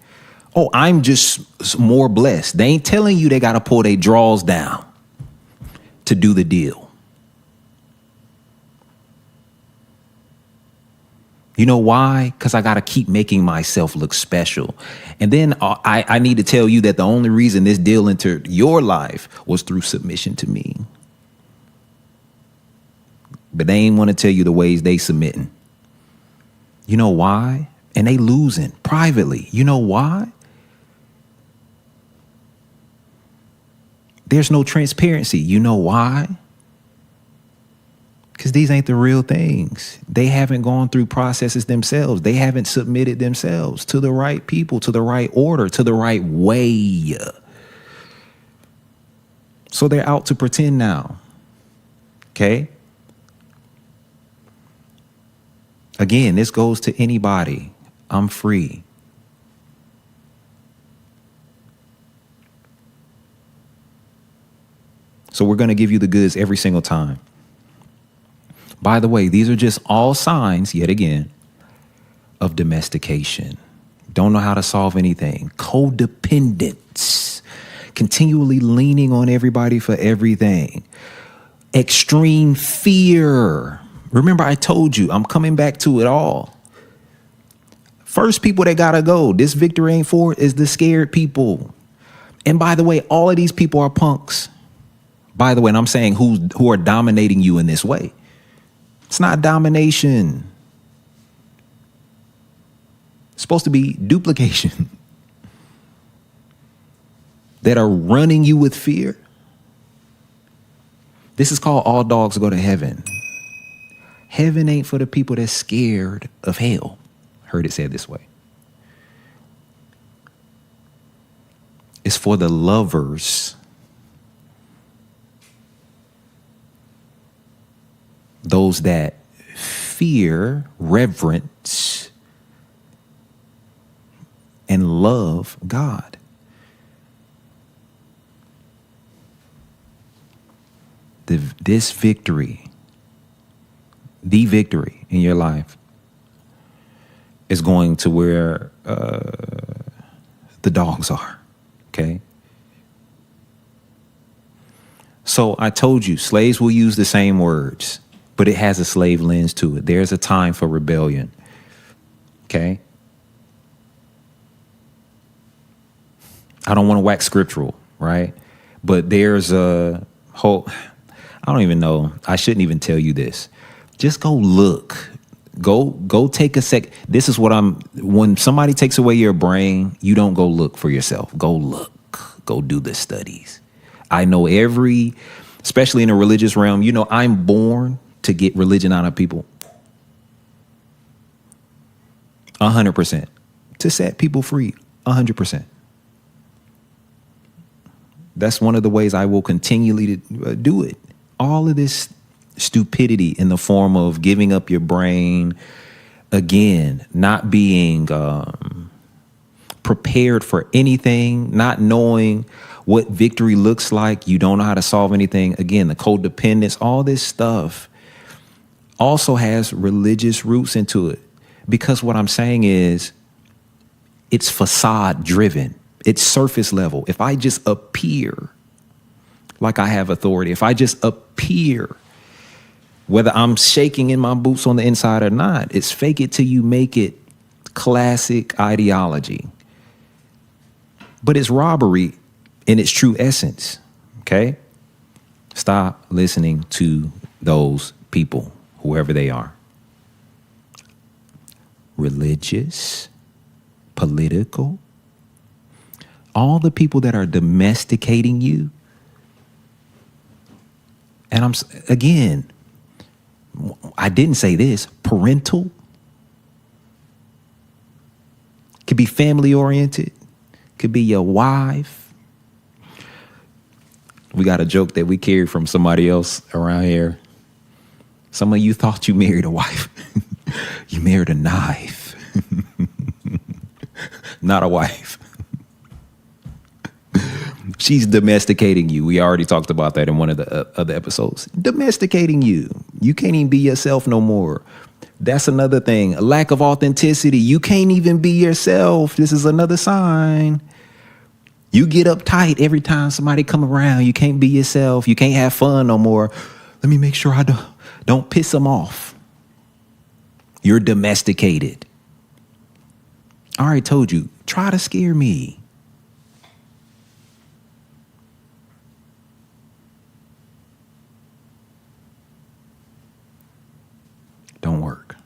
Oh, I'm just more blessed. They ain't telling you they got to pull their draws down to do the deal. You know why? Because I got to keep making myself look special. And then I need to tell you that the only reason this deal entered your life was through submission to me. But they ain't want to tell you the ways they submitting. You know why? And they losing privately. You know why? There's no transparency. You know why? Because these ain't the real things. They haven't gone through processes themselves. They haven't submitted themselves to the right people, to the right order, to the right way. So they're out to pretend now. Okay? Again, this goes to anybody. I'm free. So we're going to give you the goods every single time. By the way, these are just all signs, yet again, of domestication. Don't know how to solve anything. Codependence. Continually leaning on everybody for everything. Extreme fear. Remember, I told you, I'm coming back to it all. First people that gotta go, this victory ain't for, is the scared people. And by the way, all of these people are punks. By the way, and I'm saying who are dominating you in this way. It's not domination. It's supposed to be duplication. That are running you with fear. This is called all dogs go to heaven. Heaven ain't for the people that's scared of hell. Heard it said this way. It's for the lovers. Those that fear, reverence, and love God. This victory, the victory in your life, is going to where the dogs are. Okay. So I told you, slaves will use the same words, but it has a slave lens to it. There's a time for rebellion. Okay. I don't want to wax scriptural, right? But there's a whole, I don't even know. I shouldn't even tell you this. Just go look. Go take a sec. This is what when somebody takes away your brain, you don't go look for yourself. Go look. Go do the studies. I know especially in a religious realm, I'm born to get religion out of people. 100%. To set people free. 100%. That's one of the ways I will continually do it. All of this stupidity in the form of giving up your brain, again, not being prepared for anything, not knowing what victory looks like. You don't know how to solve anything. Again, the codependence, all this stuff also has religious roots into it. Because what I'm saying is it's facade driven. It's surface level. If I just appear like I have authority, if I just appear, whether I'm shaking in my boots on the inside or not, it's fake it till you make it classic ideology. But it's robbery in its true essence, okay? Stop listening to those people, whoever they are. Religious, political, all the people that are domesticating you. And I didn't say this, parental, could be family oriented, could be your wife. We got a joke that we carried from somebody else around here. Some of you thought you married a wife. You married a knife. Not a wife. She's domesticating you. We already talked about that in one of the other episodes. Domesticating you. You can't even be yourself no more. That's another thing. A lack of authenticity. You can't even be yourself. This is another sign. You get uptight every time somebody come around. You can't be yourself. You can't have fun no more. Let me make sure I don't piss them off. You're domesticated. I already told you, try to scare me. Don't work.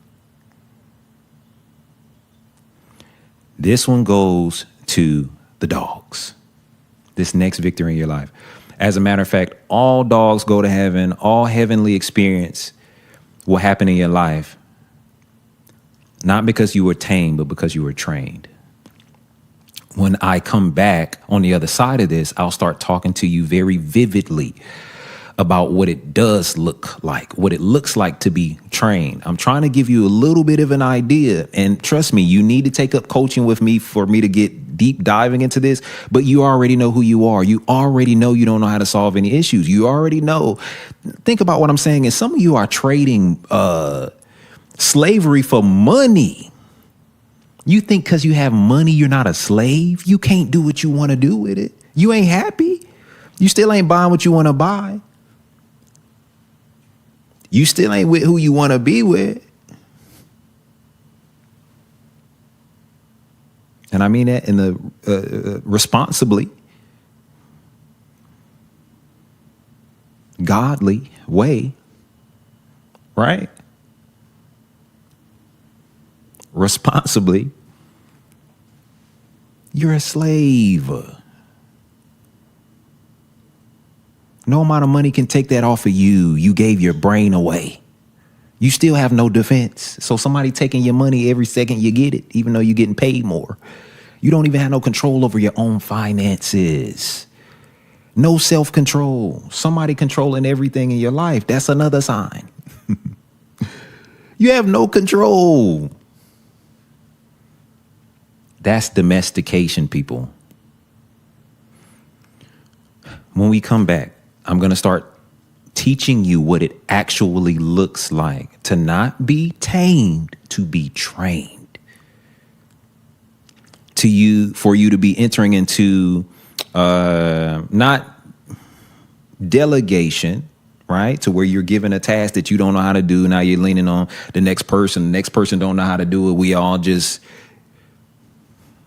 This one goes to the dogs. This next victory in your life. As a matter of fact, all dogs go to heaven. All heavenly experience will happen in your life. Not because you were tamed, but because you were trained. When I come back on the other side of this, I'll start talking to you very vividly about what it does look like, what it looks like to be trained. I'm trying to give you a little bit of an idea. And trust me, you need to take up coaching with me for me to get deep diving into this. But you already know who you are. You already know you don't know how to solve any issues. You already know. Think about what I'm saying is some of you are trading slavery for money. You think because you have money, you're not a slave? You can't do what you want to do with it. You ain't happy. You still ain't buying what you want to buy. You still ain't with who you want to be with. And I mean that in the responsibly, godly way, right? Responsibly, you're a slave. No amount of money can take that off of you. You gave your brain away. You still have no defense. So somebody taking your money every second you get it, even though you're getting paid more. You don't even have no control over your own finances. No self-control. Somebody controlling everything in your life. That's another sign. You have no control. That's domestication, people. When we come back, I'm going to start teaching you what it actually looks like to not be tamed, to be trained. for you to be entering into not delegation, right? To where you're given a task that you don't know how to do. Now you're leaning on the next person. The next person don't know how to do it. We all just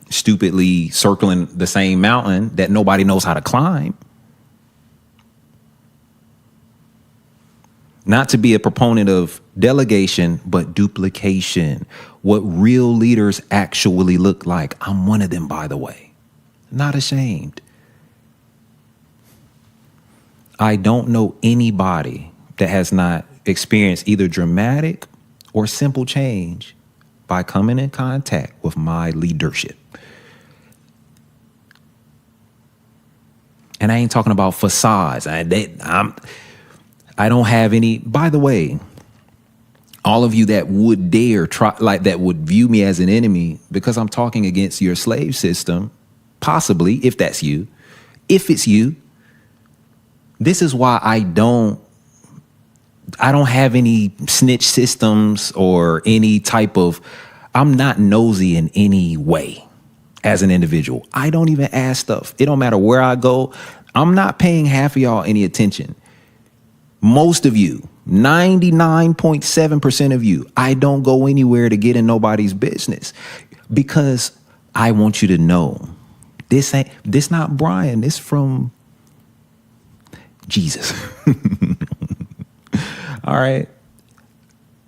stupidly circling the same mountain that nobody knows how to climb. Not to be a proponent of delegation, but duplication. What real leaders actually look like. I'm one of them, by the way. Not ashamed. I don't know anybody that has not experienced either dramatic or simple change by coming in contact with my leadership. And I ain't talking about facades. I don't have any. By the way, all of you that would dare try, like that would view me as an enemy because I'm talking against your slave system, possibly, if that's you, if it's you. This is why I don't have any snitch systems or any type of, I'm not nosy in any way as an individual. I don't even ask stuff. It don't matter where I go. I'm not paying half of y'all any attention. Most of you, 99.7% of you, I don't go anywhere to get in nobody's business because I want you to know this not Bryan. This from Jesus. All right.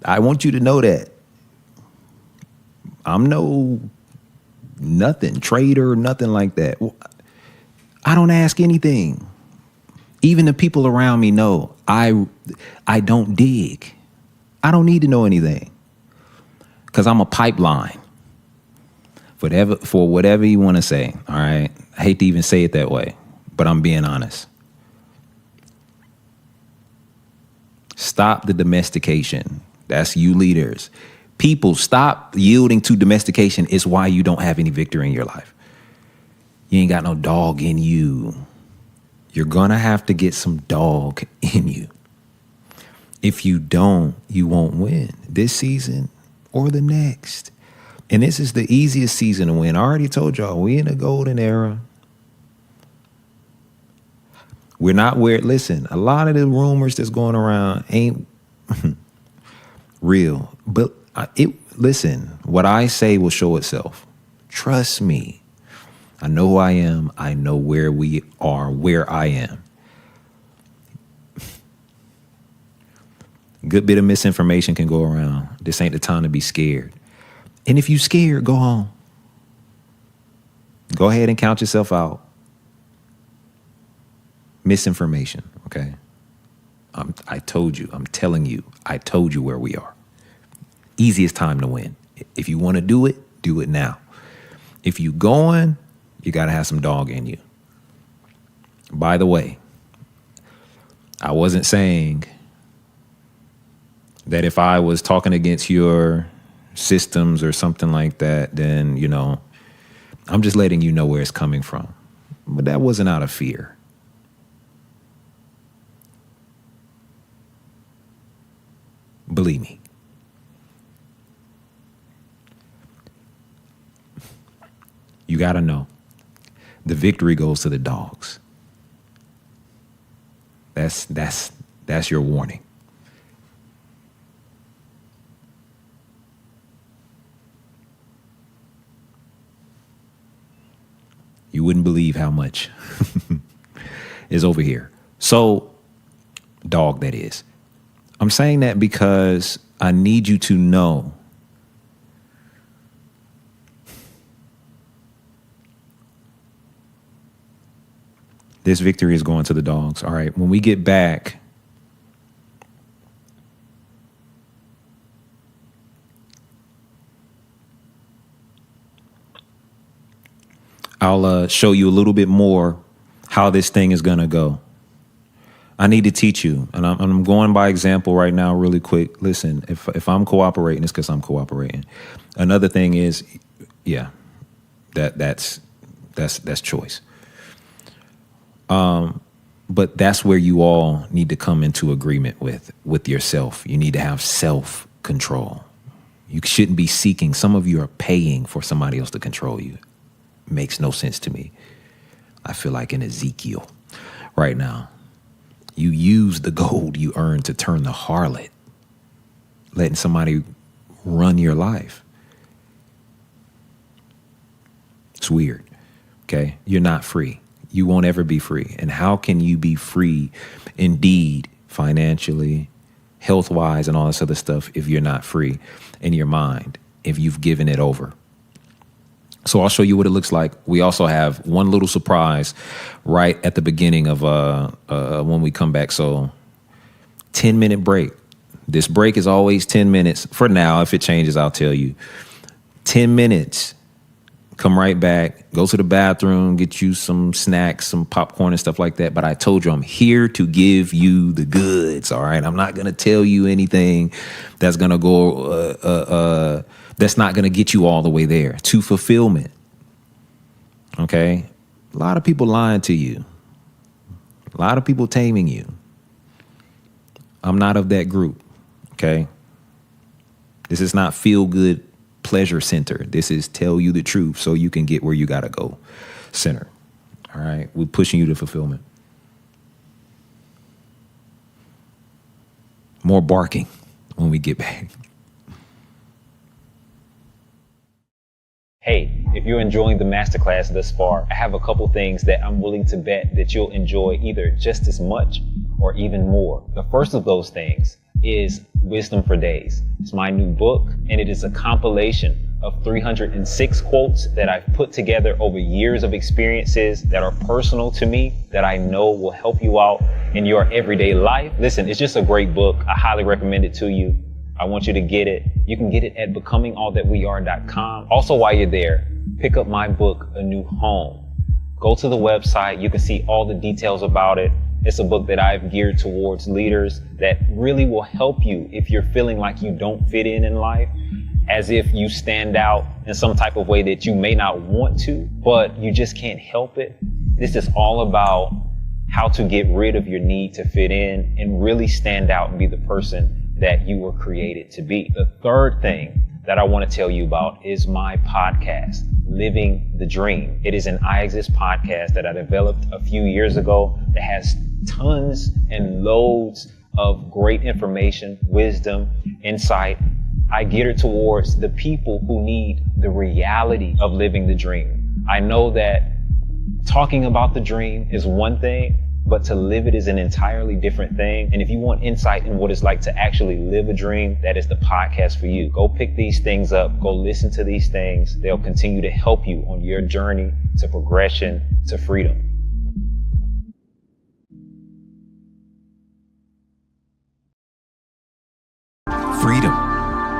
I want you to know that I'm nothing trader, nothing like that. I don't ask anything. Even the people around me know I don't dig. I don't need to know anything because I'm a pipeline. For whatever you want to say. All right. I hate to even say it that way, but I'm being honest. Stop the domestication. That's you leaders. People, stop yielding to domestication is why you don't have any victory in your life. You ain't got no dog in you. You're going to have to get some dog in you. If you don't, you won't win this season or the next. And this is the easiest season to win. I already told y'all, we in a golden era. We're not where, listen, a lot of the rumors that's going around ain't real. But listen, what I say will show itself. Trust me. I know who I am. I know where we are, where I am. Good bit of misinformation can go around. This ain't the time to be scared. And if you scared, go home. Go ahead and count yourself out. Misinformation, okay? I told you, I'm telling you, I told you where we are. Easiest time to win. If you want to do it now. If you going, you got to have some dog in you. By the way, I wasn't saying that if I was talking against your systems or something like that, then, I'm just letting you know where it's coming from. But that wasn't out of fear. Believe me. You got to know. The victory goes to the dogs. That's your warning. You wouldn't believe how much is over here. So, dog, that is. I'm saying that because I need you to know this victory is going to the dogs. All right. When we get back, I'll show you a little bit more how this thing is going to go. I need to teach you, and I'm going by example right now really quick. Listen, if I'm cooperating, it's because I'm cooperating. Another thing is, yeah, that's choice. But that's where you all need to come into agreement with yourself. You need to have self-control. You shouldn't be seeking. Some of you are paying for somebody else to control you. makes no sense to me. I feel like in Ezekiel right now. You use the gold you earned to turn the harlot, letting somebody run your life. It's weird, okay? You're not free. You won't ever be free. And how can you be free indeed, financially, health-wise, and all this other stuff if you're not free in your mind, if you've given it over? So I'll show you what it looks like. We also have one little surprise right at the beginning of when we come back. So 10-minute break. This break is always 10 minutes. For now, if it changes, I'll tell you. 10 minutes. Come right back. Go to the bathroom. Get you some snacks, some popcorn and stuff like that. But I told you I'm here to give you the goods, all right? I'm not going to tell you anything that's going to go... that's not going to get you all the way there to fulfillment. Okay? A lot of people lying to you. A lot of people taming you. I'm not of that group. Okay? This is not feel good pleasure center. This is tell you the truth so you can get where you got to go center. All right? We're pushing you to fulfillment. More barking when we get back. Hey, if you're enjoying the masterclass thus far, I have a couple things that I'm willing to bet that you'll enjoy either just as much or even more. The first of those things is Wisdom for Days. It's my new book, and it is a compilation of 306 quotes that I've put together over years of experiences that are personal to me, that I know will help you out in your everyday life. Listen, it's just a great book. I highly recommend it to you. I want you to get it. You can get it at becomingallthatweare.com. Also, while you're there, pick up my book, A New Home. Go to the website. You can see all the details about it. It's a book that I've geared towards leaders that really will help you if you're feeling like you don't fit in life, as if you stand out in some type of way that you may not want to, but you just can't help it. This is all about how to get rid of your need to fit in and really stand out and be the person that you were created to be. The third thing that I want to tell you about is my podcast, Living the Dream. It is an Iexist podcast that I developed a few years ago that has tons and loads of great information, wisdom, insight. I gear towards the people who need the reality of living the dream. I know that talking about the dream is one thing, but to live it is an entirely different thing. And if you want insight in what it's like to actually live a dream, that is the podcast for you. Go pick these things up. Go listen to these things. They'll continue to help you on your journey to progression, to freedom. Freedom,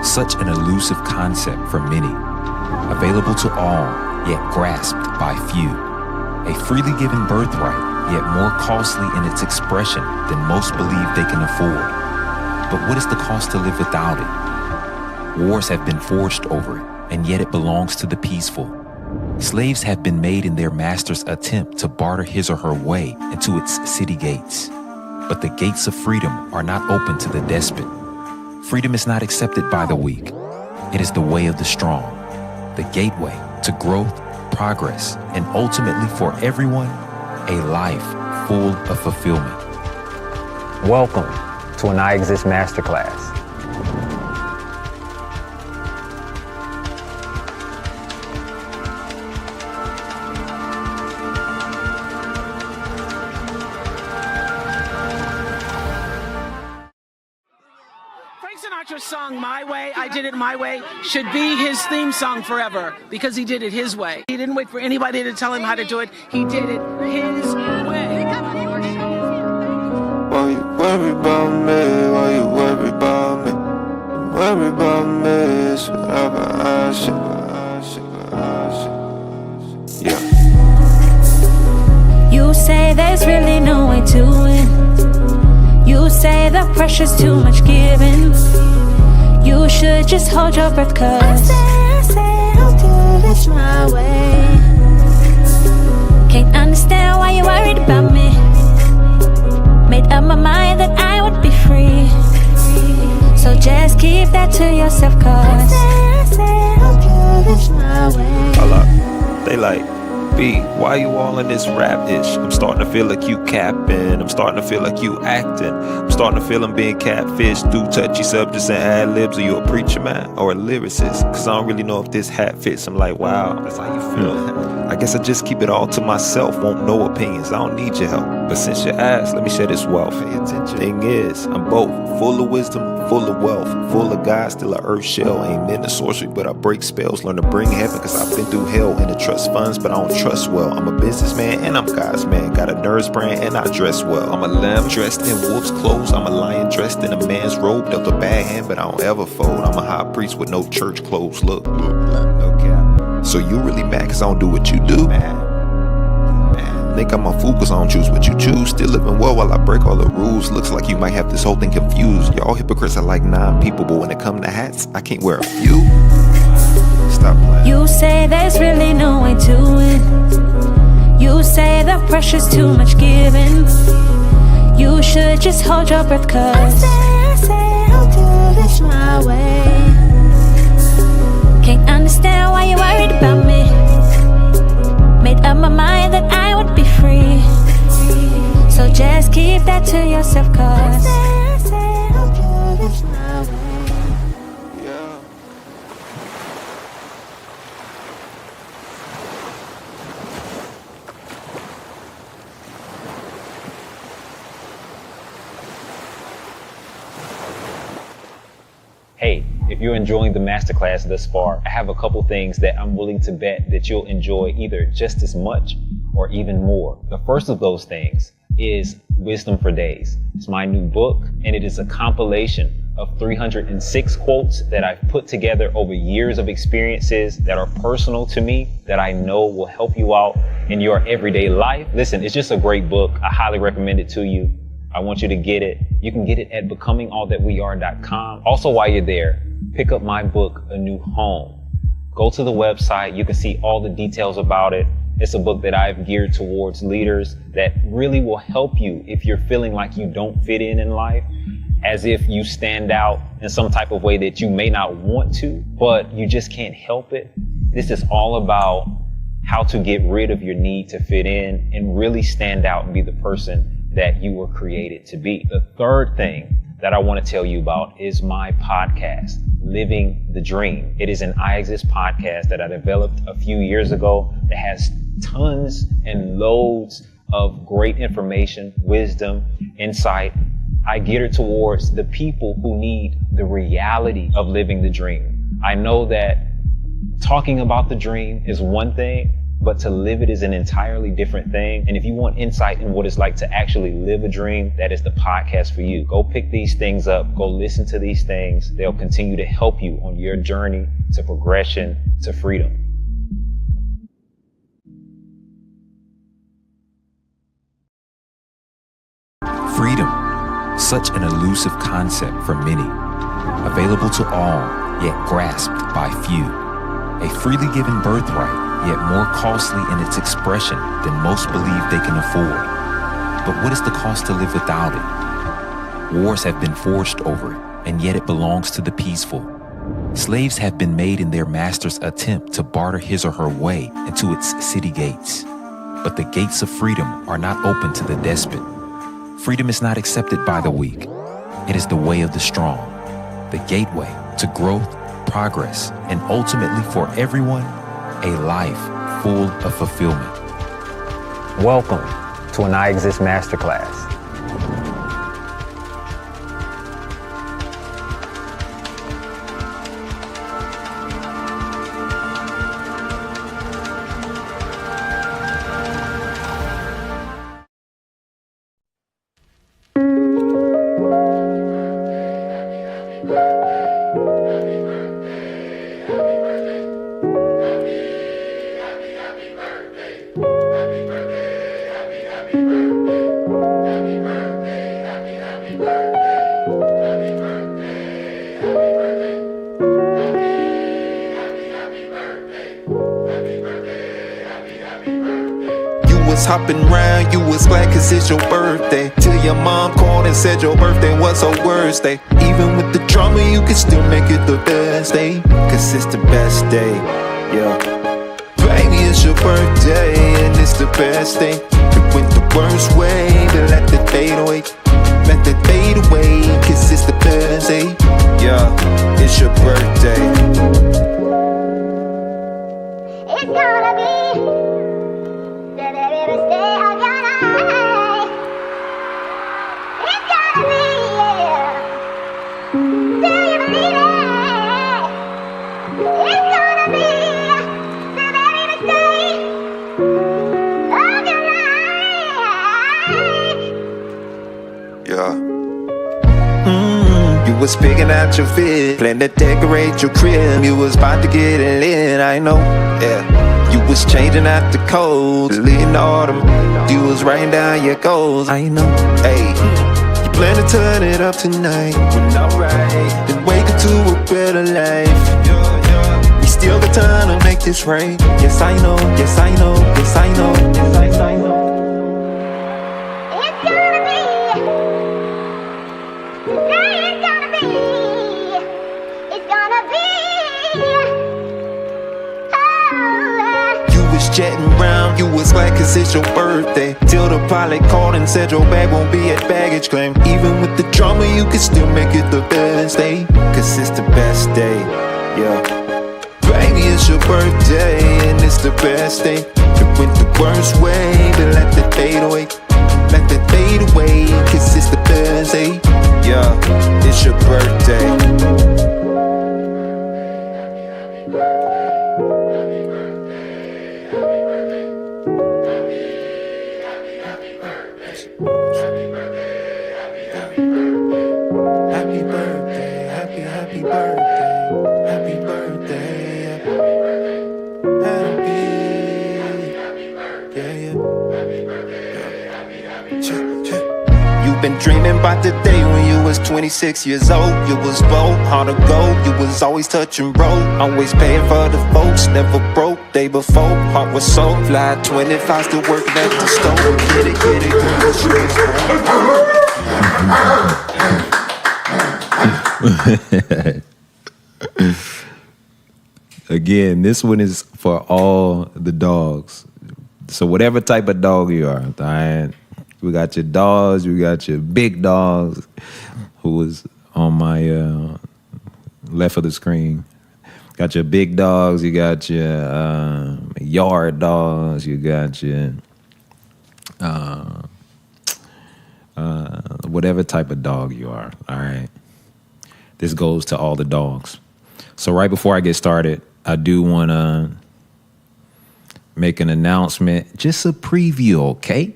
such an elusive concept for many, available to all, yet grasped by few. A freely given birthright, yet more costly in its expression than most believe they can afford. But what is the cost to live without it? Wars have been forged over it, and yet it belongs to the peaceful. Slaves have been made in their master's attempt to barter his or her way into its city gates. But the gates of freedom are not open to the despot. Freedom is not accepted by the weak. It is the way of the strong, the gateway to growth, progress, and ultimately for everyone, a life full of fulfillment. Welcome to an Iexist Masterclass. Frank Sinatra's song My Way, I Did It My Way should be his theme song forever because he did it his way. He didn't wait for anybody to tell him how to do it. He did it his way. Why you worry about me? Why you worry about me? Worry about me, it's whatever I should. Yeah. You say there's really no way to win. You say the pressure's too much giving. You should just hold your breath, cause I say I'll do this my way. Can't understand why you're worried about me. Made up my mind that I would be free. So just keep that to yourself, cause I say I'll do this my way. Hold up. They like B, why you all in this rap-ish? I'm starting to feel like you capping. I'm starting to feel like you acting. I'm starting to feel I'm being catfished through touchy subjects and ad-libs. Are you a preacher, man, or a lyricist? Cause I don't really know if this hat fits. I'm like, wow, that's how you feel. I guess I just keep it all to myself. Won't no opinions, I don't need your help. But since you asked, let me share this wealth. Thing is, I'm both full of wisdom, full of wealth, full of God, still a earth shell. Ain't into sorcery, but I break spells. Learn to bring heaven, cause I've been through hell. And to trust funds, but I don't trust well. I'm a businessman and I'm God's man. Got a nerves brand and I dress well. I'm a lamb dressed in wolf's clothes. I'm a lion dressed in a man's robe. Dealt a bad hand, but I don't ever fold. I'm a high priest with no church clothes. Look, no cap. So you really mad cause I don't do what you do? Think I'm a fool cause I don't choose what you choose. Still living well while I break all the rules. Looks like you might have this whole thing confused. Y'all hypocrites are like 9 people, but when it come to hats, I can't wear a few. Stop playing. You say there's really no way to win. You say the pressure's too much given. You should just hold your breath cause I say I'll do this my way. Can't understand why you're worried about me. Made up my mind that I would be free. So just keep that to yourself cause I say I'll do this my way. Hey, if you're enjoying the masterclass thus far, I have a couple things that I'm willing to bet that you'll enjoy either just as much or even more. The first of those things is Wisdom for Days. It's my new book, and it is a compilation of 306 quotes that I've put together over years of experiences that are personal to me, that I know will help you out in your everyday life. Listen, it's just a great book. I highly recommend it to you. I want you to get it. You can get it at becomingallthatweare.com. Also, while you're there, pick up my book, A New Home. Go to the website. You can see all the details about it. It's a book that I've geared towards leaders that really will help you if you're feeling like you don't fit in life, as if you stand out in some type of way that you may not want to, but you just can't help it. This is all about how to get rid of your need to fit in and really stand out and be the person that you were created to be. The third thing that I want to tell you about is my podcast, Living the Dream. It is an Iexist podcast that I developed a few years ago that has tons and loads of great information, wisdom, insight. I gear it towards the people who need the reality of living the dream. I know that talking about the dream is one thing, but to live it is an entirely different thing. And if you want insight in what it's like to actually live a dream, that is the podcast for you. Go pick these things up. Go listen to these things. They'll continue to help you on your journey to progression, to freedom. Freedom, such an elusive concept for many, available to all, yet grasped by few. A freely given birthright, yet more costly in its expression than most believe they can afford. But what is the cost to live without it? Wars have been forged over it, and yet it belongs to the peaceful. Slaves have been made in their master's attempt to barter his or her way into its city gates. But the gates of freedom are not open to the despot. Freedom is not accepted by the weak. It is the way of the strong, the gateway to growth, progress, and ultimately for everyone, a life full of fulfillment. Welcome to an Iexist Masterclass. Hopping round, you was glad cause it's your birthday. Till your mom called and said your birthday was her worst day. Even with the drama, you can still make it the best day. Cause it's the best day, yeah. Baby, it's your birthday, and it's the best day. It went the worst way, but let that fade away. Let that fade away, cause it's the best day. Yeah, it's your birthday. It's gonna be the very best day of your life. It's gonna be, yeah. Do you believe it? It's gonna be the very best day of your life. Yeah. You was picking out your fit, plan to decorate your crib. You was about to get it lit, I know, yeah. You was changing out the codes, leading autumn. You was writing down your goals, I know, hey. You plan to turn it up tonight, well, alright. Then wake up to a better life. We still got time to make this right. Yes, I know, yes, I know, yes, I know, yes, I know. It's gonna be. It's gonna be. Oh. You was jetting round, you was glad cause it's your birthday. Till the pilot called and said your bag won't be at baggage claim. Even with the drama, you can still make it the best day. Cause it's the best day, yeah. Baby, it's your birthday, and it's the best day. It went the worst way, but let that fade away. Let that fade away, cause it's the best day. Yeah, it's your birthday. Happy birthday, happy birthday, happy birthday, You've been dreaming about the day when you was 26 years old. You was bold, hard to go, you was always touching road. Always paying for the folks, never broke. Day before, heart was so fly, 25 still working at the store. Get it, Again, this one is for all the dogs. So whatever type of dog you are, all right? We got your dogs, we got your big dogs, who was on my left of the screen. Got your big dogs, you got your yard dogs, you got your whatever type of dog you are, all right? This goes to all the dogs. So right before I get started, I do want to make an announcement, just a preview, okay?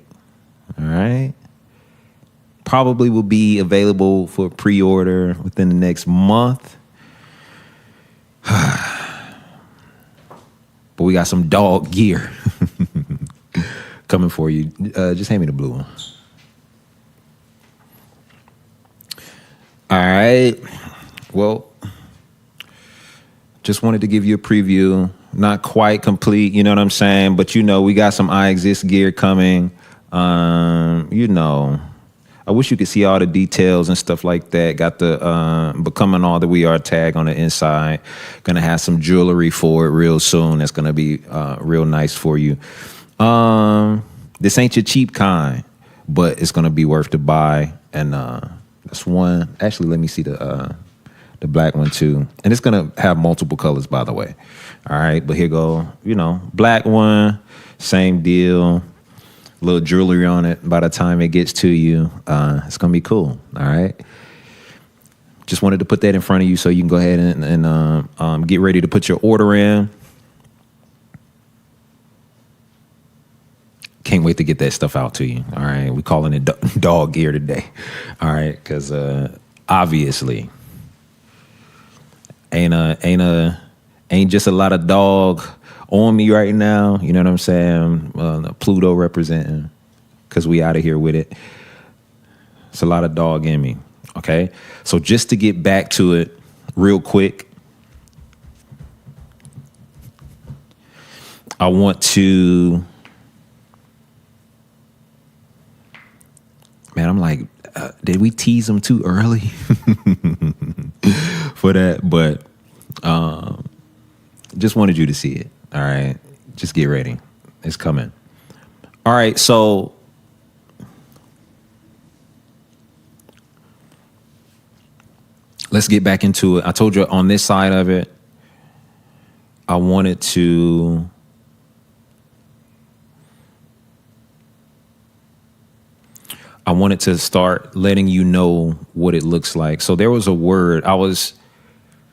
All right. Probably will be available for pre-order within the next month. But we got some dog gear coming for you. Just hand me the blue one. All right. Well, just wanted to give you a preview. Not quite complete, you know what I'm saying? But, you know, we got some Iexist gear coming. You know, I wish you could see all the details and stuff like that. Got the Becoming All That We Are tag on the inside. Gonna have some jewelry for it real soon. That's gonna be real nice for you. This ain't your cheap kind, but it's gonna be worth to buy. And that's one. Actually, let me see the black one too. And it's gonna have multiple colors, by the way. All right, but here go. You know, black one, same deal. Little jewelry on it. By the time it gets to you, it's gonna be cool. All right. Just wanted to put that in front of you so you can go ahead and get ready to put your order in. Can't wait to get that stuff out to you. All right. We're calling it dog gear today. All right, because obviously ain't just a lot of dog on me right now, you know what I'm saying? Pluto representing, because we out of here with it. It's a lot of dog in me, okay? So just to get back to it real quick, I want to, man, I'm like, did we tease them too early for that? But just wanted you to see it. All right, just get ready. It's coming. All right, so let's get back into it. I told you on this side of it, I wanted to start letting you know what it looks like. So there was a word. I was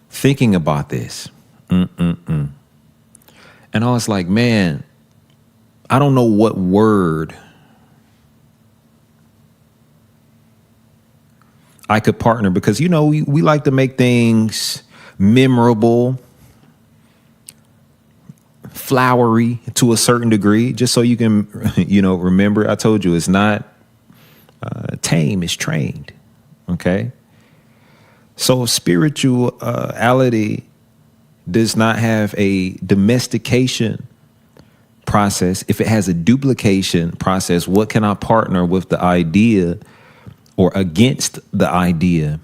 thinking about this. And I was like, man, I don't know what word I could partner, because, you know, we like to make things memorable, flowery to a certain degree, just so you can, you know, remember. I told you it's not tame, it's trained. Okay. So spirituality does not have a domestication process. If it has a duplication process, what can I partner with the idea or against the idea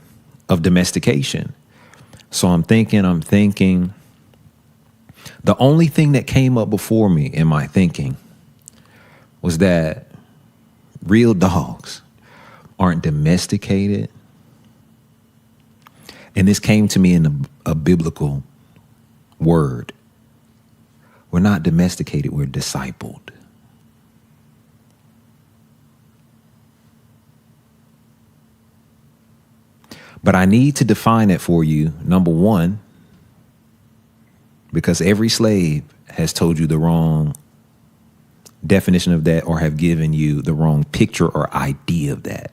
of domestication? So I'm thinking, the only thing that came up before me in my thinking was that real dogs aren't domesticated. And this came to me in a biblical word. We're not domesticated, we're discipled. But I need to define it for you, number one, because every slave has told you the wrong definition of that, or have given you the wrong picture or idea of that.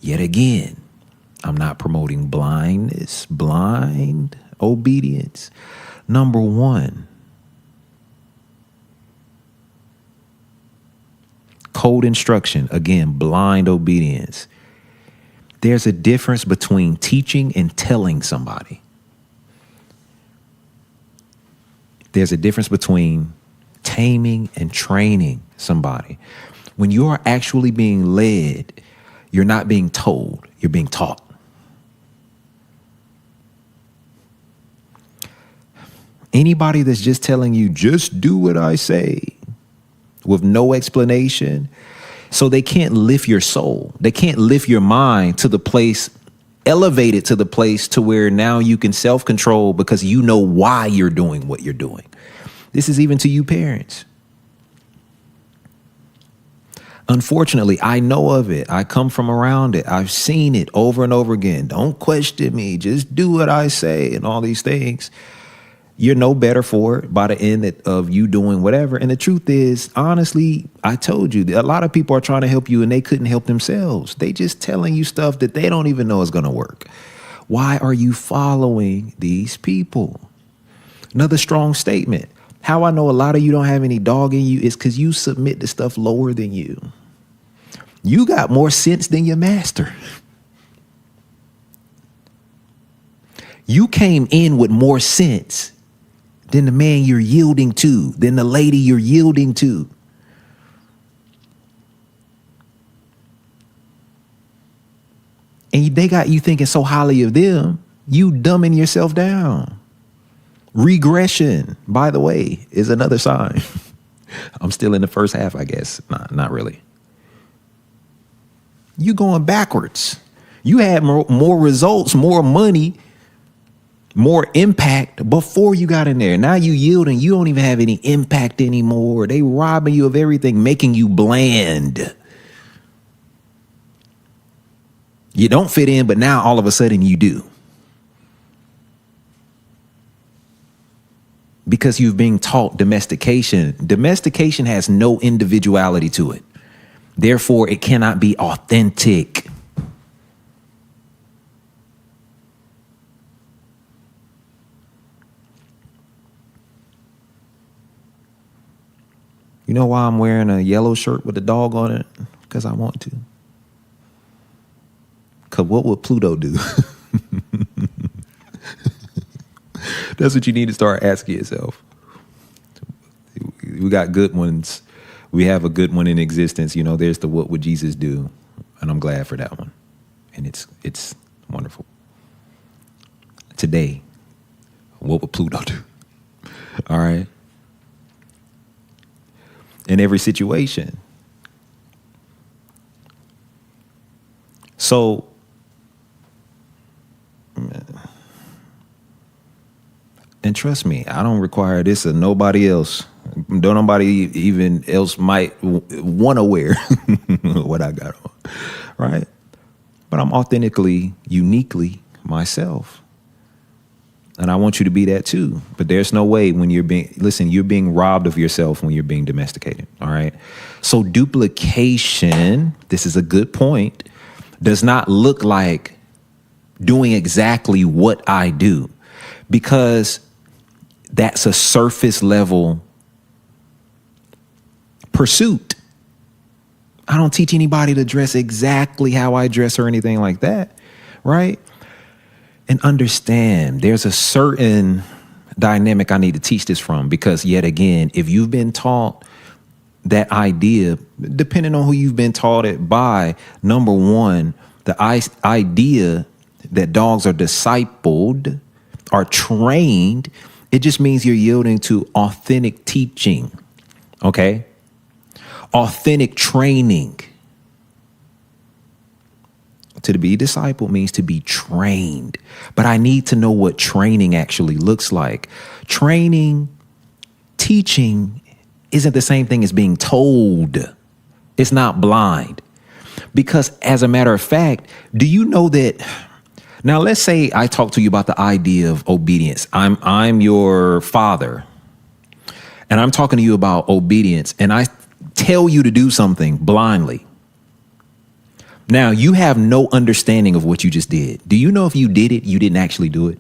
Yet again, I'm not promoting blind obedience. Number one, code instruction, again, blind obedience. There's a difference between teaching and telling somebody. There's a difference between taming and training somebody. When you are actually being led, you're not being told, you're being taught. Anybody that's just telling you, just do what I say, with no explanation, so they can't lift your soul. They can't lift your mind to the place, elevate it to the place to where now you can self-control because you know why you're doing what you're doing. This is even to you parents. Unfortunately, I know of it. I come from around it. I've seen it over and over again. Don't question me. Just do what I say and all these things. You're no better for it by the end of you doing whatever. And the truth is, honestly, I told you, a lot of people are trying to help you and they couldn't help themselves. They just telling you stuff that they don't even know is going to work. Why are you following these people? Another strong statement. How I know a lot of you don't have any dog in you is because you submit to stuff lower than you. You got more sense than your master. You came in with more sense than the man you're yielding to, than the lady you're yielding to. And they got you thinking so highly of them, you dumbing yourself down. Regression, by the way, is another sign. I'm still in the first half, I guess. Not really. You going backwards. You had more results, more money, more impact before you got in there. Now you yielding, you don't even have any impact anymore. They robbing you of everything, making you bland. You don't fit in, but now all of a sudden you do. Because you've been taught domestication. Domestication has no individuality to it. Therefore, it cannot be authentic. You know why I'm wearing a yellow shirt with a dog on it? Because I want to. Because what would Pluto do? That's what you need to start asking yourself. We got good ones. We have a good one in existence. You know, there's the what would Jesus do? And I'm glad for that one. And it's wonderful. Today, what would Pluto do? All right. in every situation. So, and trust me, I don't require this of nobody else. Don't nobody even else might want to wear what I got on, right? But I'm authentically, uniquely myself. And I want you to be that too. But there's no way when you're being robbed of yourself when you're being domesticated, all right? So duplication, this is a good point, does not look like doing exactly what I do, because that's a surface level pursuit. I don't teach anybody to dress exactly how I dress or anything like that, right? And understand there's a certain dynamic I need to teach this from, because yet again, if you've been taught that idea, depending on who you've been taught it by, number one, the idea that dogs are discipled, are trained, it just means you're yielding to authentic teaching, okay? Authentic training. To be discipled means to be trained. But I need to know what training actually looks like. Training, teaching isn't the same thing as being told. It's not blind. Because as a matter of fact, do you know that, now let's say I talk to you about the idea of obedience. I'm your father, and I'm talking to you about obedience, and I tell you to do something blindly. Now, you have no understanding of what you just did. Do you know if you did it, you didn't actually do it?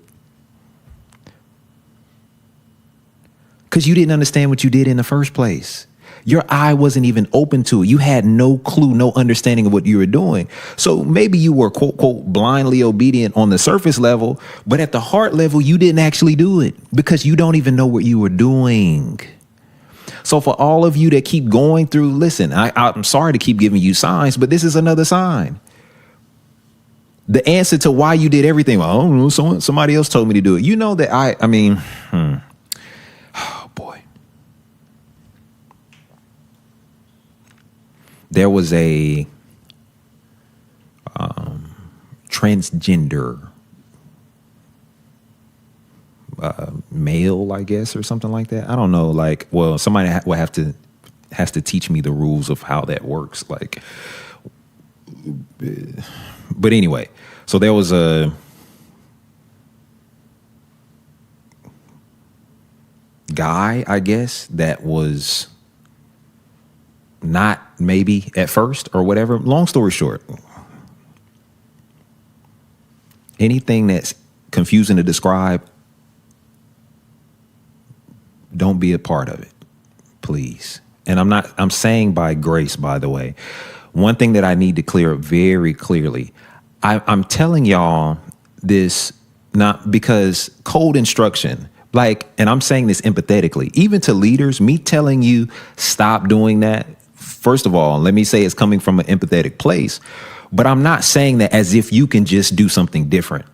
Because you didn't understand what you did in the first place. Your eye wasn't even open to it. You had no clue, no understanding of what you were doing. So maybe you were, quote, quote, blindly obedient on the surface level, but at the heart level, you didn't actually do it because you don't even know what you were doing. So for all of you that keep going through, listen, I'm sorry to keep giving you signs, but this is another sign. The answer to why you did everything, well, I don't know, somebody else told me to do it. You know that oh boy. There was a transgender male, I guess, or something like that. I don't know. Like, well, somebody has to teach me the rules of how that works. Like, but anyway, so there was a guy, I guess, that was not maybe at first or whatever. Long story short, anything that's confusing to describe, don't be a part of it, please. And I'm saying by grace, by the way. One thing that I need to clear up very clearly, I'm telling y'all this not because cold instruction, and I'm saying this empathetically, even to leaders, me telling you stop doing that. First of all, let me say it's coming from an empathetic place, but I'm not saying that as if you can just do something different.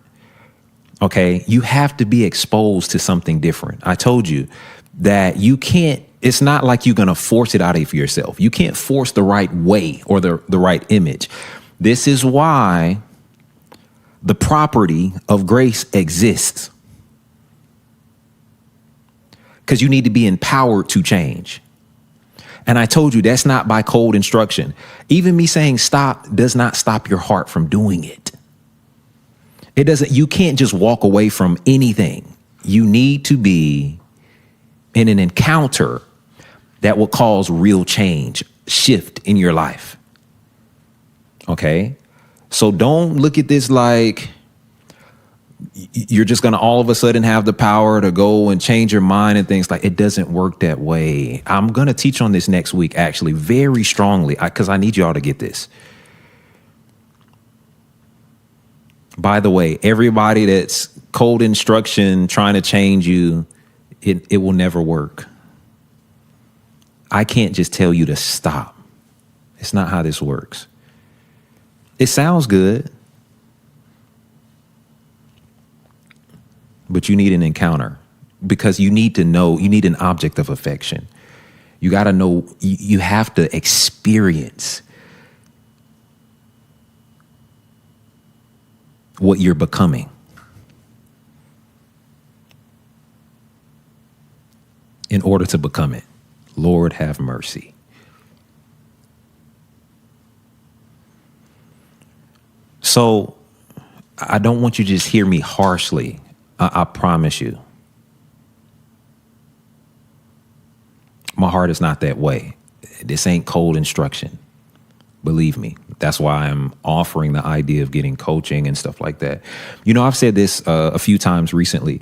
Okay, you have to be exposed to something different. I told you that you can't, it's not like you're going to force it out of yourself. You can't force the right way or the right image. This is why the property of grace exists. Because you need to be empowered to change. And I told you that's not by cold instruction. Even me saying stop does not stop your heart from doing it. It doesn't, you can't just walk away from anything. You need to be in an encounter that will cause real change, shift in your life. Okay? So don't look at this like you're just going to all of a sudden have the power to go and change your mind and things. Like, it doesn't work that way. I'm going to teach on this next week, actually, very strongly, because I need y'all to get this. By the way, everybody that's cold instruction trying to change you, it will never work. I can't just tell you to stop. It's not how this works. It sounds good, but you need an encounter because you need to know, you need an object of affection. You got to know, you have to experience what you're becoming in order to become it. Lord have mercy. So I don't want you to just hear me harshly. I promise you. My heart is not that way. This ain't cold instruction. Believe me. That's why I'm offering the idea of getting coaching and stuff like that. You know, I've said this a few times recently.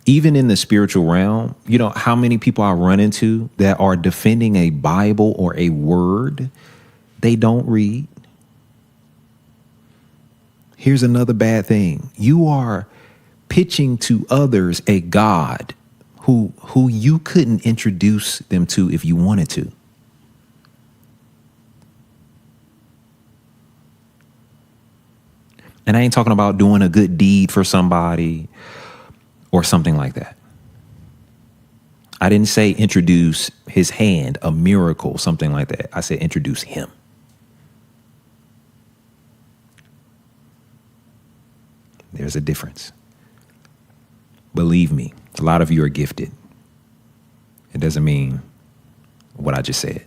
Even in the spiritual realm, you know how many people I run into that are defending a Bible or a word they don't read? Here's another bad thing. You are pitching to others a God who you couldn't introduce them to if you wanted to. And I ain't talking about doing a good deed for somebody or something like that. I didn't say introduce his hand, a miracle, something like that. I said introduce him. There's a difference. Believe me, a lot of you are gifted. It doesn't mean what I just said.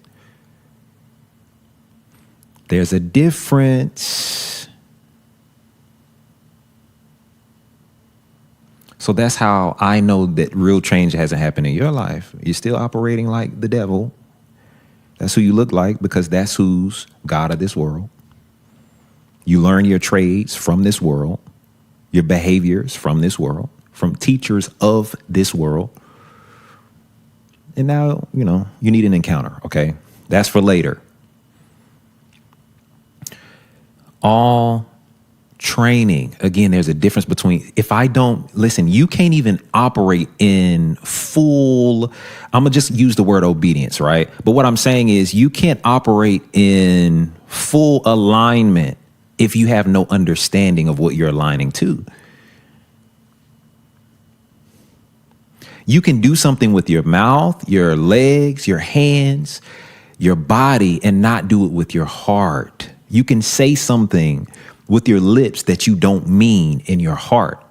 There's a difference. So that's how I know that real change hasn't happened in your life. You're still operating like the devil. That's who you look like, because that's who's God of this world. You learn your trades from this world, your behaviors from this world, from teachers of this world. And now, you know, you need an encounter, okay? That's for later. All training, again, there's a difference between, if I don't, listen, you can't even operate in full, I'm gonna just use the word obedience, right? But what I'm saying is you can't operate in full alignment if you have no understanding of what you're aligning to. You can do something with your mouth, your legs, your hands, your body, and not do it with your heart. You can say something with your lips that you don't mean in your heart.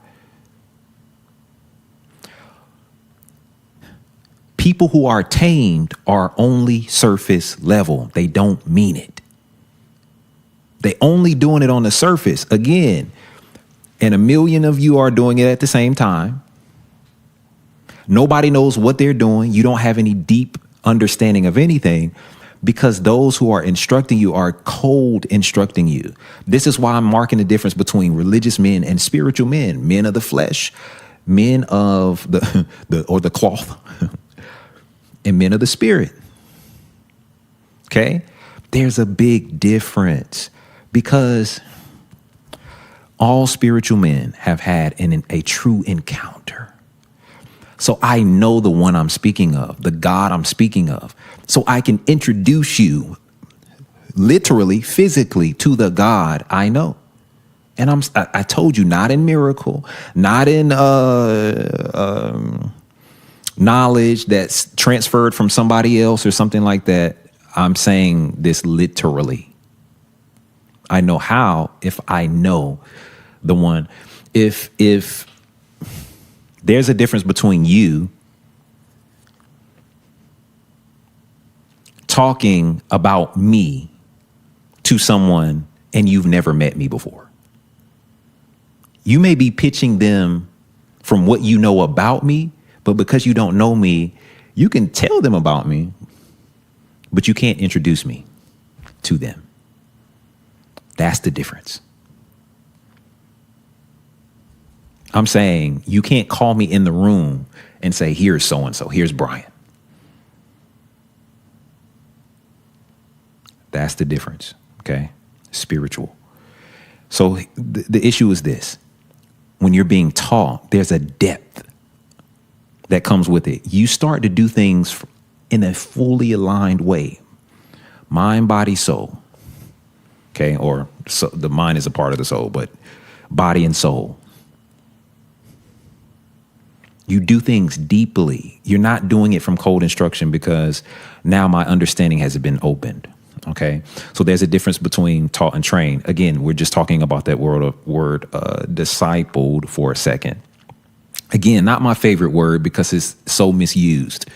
People who are tamed are only surface level. They don't mean it. They only doing it on the surface. Again, and a million of you are doing it at the same time. Nobody knows what they're doing. You don't have any deep understanding of anything, because those who are instructing you are cold instructing you. This is why I'm marking the difference between religious men and spiritual men, men of the flesh, men of the cloth, and men of the spirit. Okay? There's a big difference, because all spiritual men have had a true encounter. So I know the one I'm speaking of, the God I'm speaking of. So I can introduce you literally, physically, to the God I know. And I told you, not in miracle, not in knowledge that's transferred from somebody else or something like that. I'm saying this literally. I know how, if I know the one. If there's a difference between you talking about me to someone and you've never met me before. You may be pitching them from what you know about me, but because you don't know me, you can tell them about me, but you can't introduce me to them. That's the difference. I'm saying you can't call me in the room and say, here's so-and-so, here's Bryan. That's the difference, okay? Spiritual. So the issue is this. When you're being taught, there's a depth that comes with it. You start to do things in a fully aligned way. Mind, body, soul, okay? Or so the mind is a part of the soul, but body and soul. You do things deeply. You're not doing it from cold instruction because now my understanding has been opened. Okay. So there's a difference between taught and trained. Again, we're just talking about that word discipled for a second. Again, not my favorite word because it's so misused,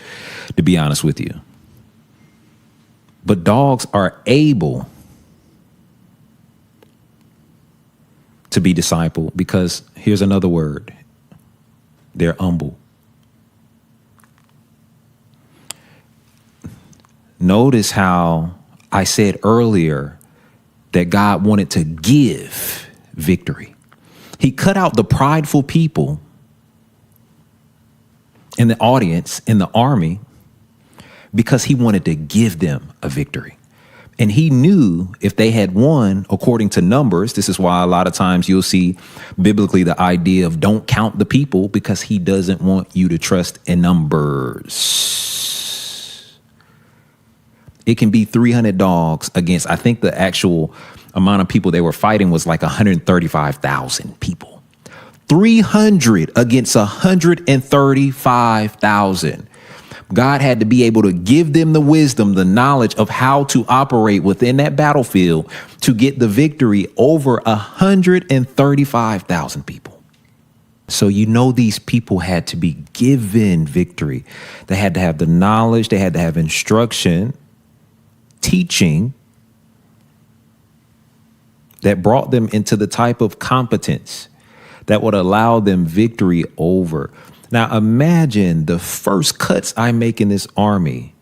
to be honest with you. But dogs are able to be discipled because here's another word. They're humble. Notice how I said earlier that God wanted to give victory. He cut out the prideful people in the audience, in the army, because he wanted to give them a victory. And he knew if they had won according to numbers, this is why a lot of times you'll see biblically the idea of don't count the people, because he doesn't want you to trust in numbers. It can be 300 dogs against, I think the actual amount of people they were fighting was like 135,000 people. 300 against 135,000. God had to be able to give them the wisdom, the knowledge of how to operate within that battlefield to get the victory over 135,000 people. So, these people had to be given victory. They had to have the knowledge. They had to have instruction, teaching that brought them into the type of competence that would allow them victory over. Now, imagine the first cuts I make in this army,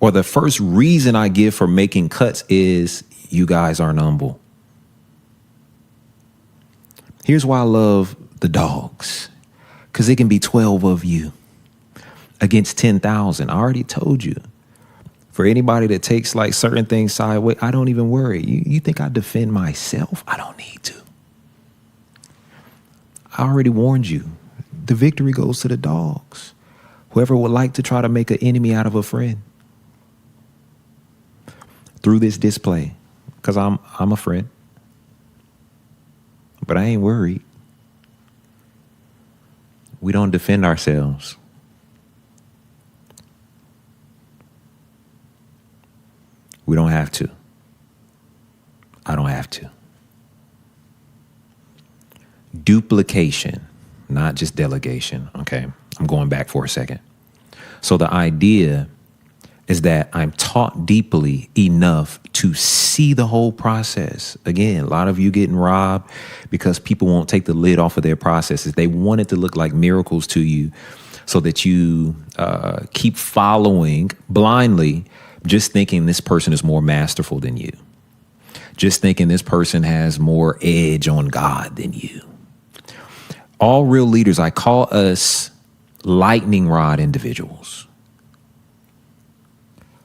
or the first reason I give for making cuts is you guys aren't humble. Here's why I love the dogs, because it can be 12 of you against 10,000. I already told you. For anybody that takes like certain things sideways, I don't even worry. You think I defend myself? I don't need to. I already warned you. The victory goes to the dogs. Whoever would like to try to make an enemy out of a friend through this display, because I'm a friend, but I ain't worried. We don't defend ourselves. We don't have to. I don't have to. Duplication, not just delegation. Okay, I'm going back for a second. So the idea is that I'm taught deeply enough to see the whole process. Again, a lot of you getting robbed because people won't take the lid off of their processes. They want it to look like miracles to you so that you keep following blindly, just thinking this person is more masterful than you. Just thinking this person has more edge on God than you. All real leaders, I call us lightning rod individuals.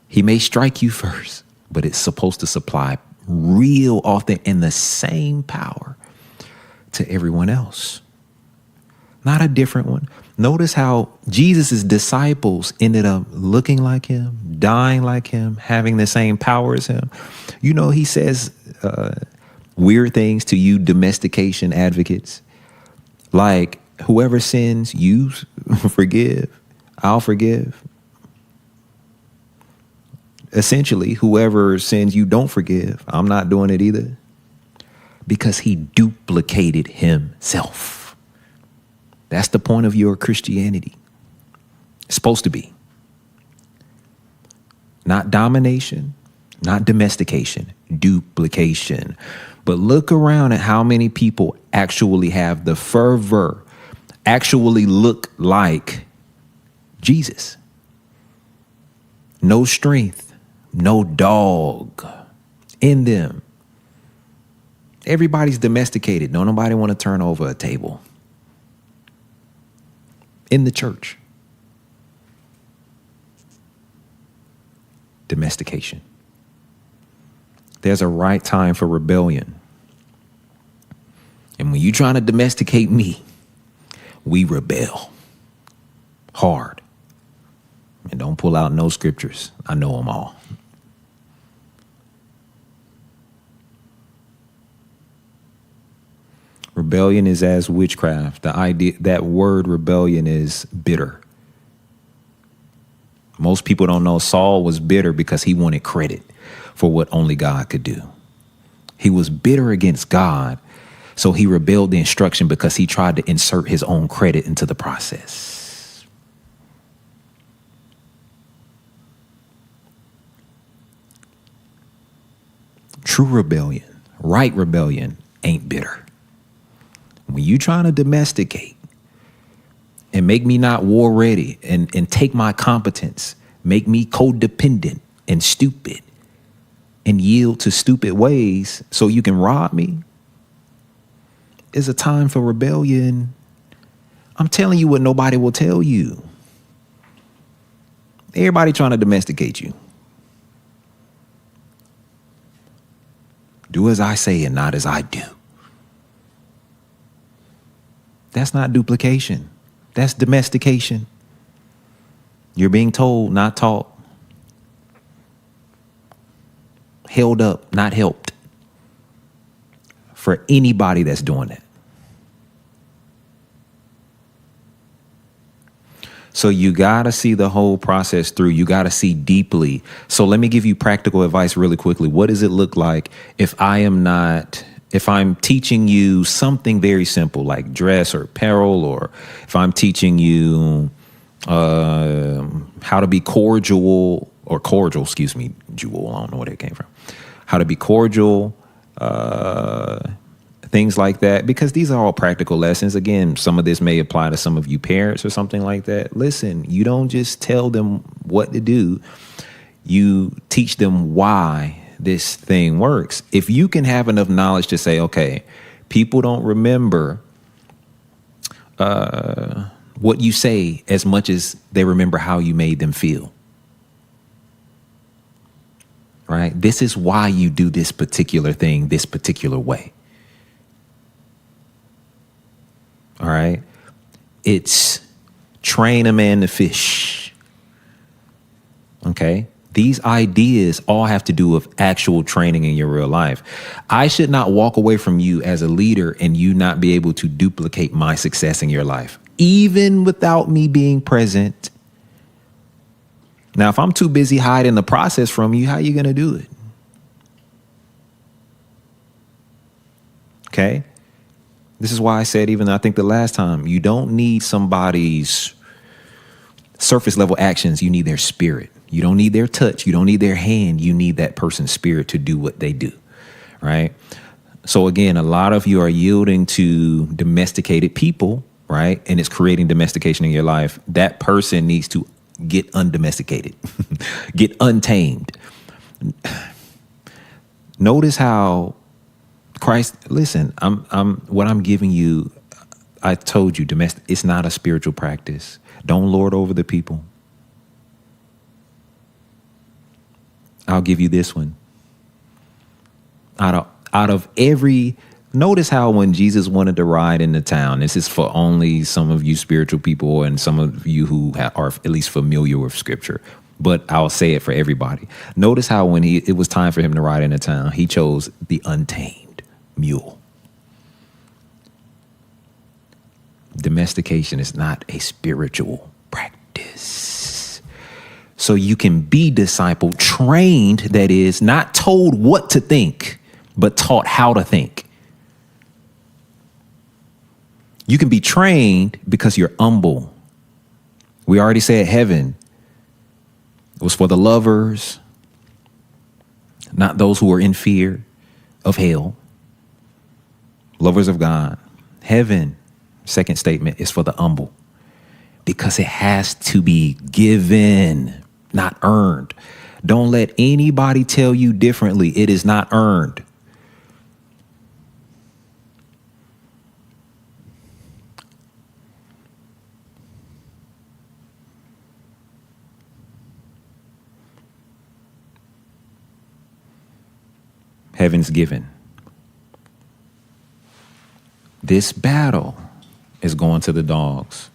He may strike you first, but it's supposed to supply real, authentic, and the same power to everyone else. Not a different one. Notice how Jesus' disciples ended up looking like him, dying like him, having the same power as him. He says weird things to you domestication advocates. Like, whoever sins, you forgive, I'll forgive. Essentially, whoever sins you don't forgive, I'm not doing it either. Because he duplicated himself. That's the point of your Christianity. It's supposed to be. Not domination, not domestication, duplication. But look around at how many people actually have the fervor, actually look like Jesus. No strength, no dog in them. Everybody's domesticated. Don't nobody want to turn over a table in the church. Domestication. There's a right time for rebellion. And when you're trying to domesticate me, we rebel hard. And don't pull out no scriptures. I know them all. Rebellion is as witchcraft. The idea, that word rebellion is bitter. Most people don't know Saul was bitter because he wanted credit for what only God could do. He was bitter against God, so he rebelled the instruction because he tried to insert his own credit into the process. True rebellion, right rebellion, ain't bitter. When you trying to domesticate and make me not war ready and take my competence, make me codependent and stupid and yield to stupid ways so you can rob me, is a time for rebellion. I'm telling you what nobody will tell you. Everybody trying to domesticate you. Do as I say and not as I do. That's not duplication. That's domestication. You're being told, not taught. Held up, not helped. For anybody that's doing that. So you got to see the whole process through. You got to see deeply. So let me give you practical advice really quickly. What does it look like if I'm teaching you something very simple like dress or apparel, or if I'm teaching you how to be cordial, Jewel, I don't know where that came from. How to be cordial, things like that, because these are all practical lessons. Again, some of this may apply to some of you parents or something like that. Listen, you don't just tell them what to do. You teach them why this thing works. If you can have enough knowledge to say, okay, people don't remember what you say as much as they remember how you made them feel. Right? This is why you do this particular thing this particular way. All right? It's train a man to fish. Okay? These ideas all have to do with actual training in your real life. I should not walk away from you as a leader and you not be able to duplicate my success in your life, even without me being present. Now, if I'm too busy hiding the process from you, how are you going to do it? Okay? This is why I said, even I think the last time, you don't need somebody's surface level actions. You need their spirit. You don't need their touch. You don't need their hand. You need that person's spirit to do what they do. Right? So again, a lot of you are yielding to domesticated people, right? And it's creating domestication in your life. That person needs to get undomesticated, get untamed. Notice how Christ, listen, what I'm giving you, I told you, it's not a spiritual practice. Don't lord over the people. I'll give you this one. Out of every, notice how when Jesus wanted to ride into town, this is for only some of you spiritual people and some of you who are at least familiar with scripture, but I'll say it for everybody. Notice how when it was time for him to ride into town, he chose the untamed mule. Domestication is not a spiritual practice. So you can be discipled, trained, that is, not told what to think, but taught how to think. You can be trained because you're humble. We already said heaven was for the lovers, not those who are in fear of hell. Lovers of God. Heaven, second statement, is for the humble because it has to be given, not earned. Don't let anybody tell you differently. It is not earned. Heaven's given. This battle is going to the dogs.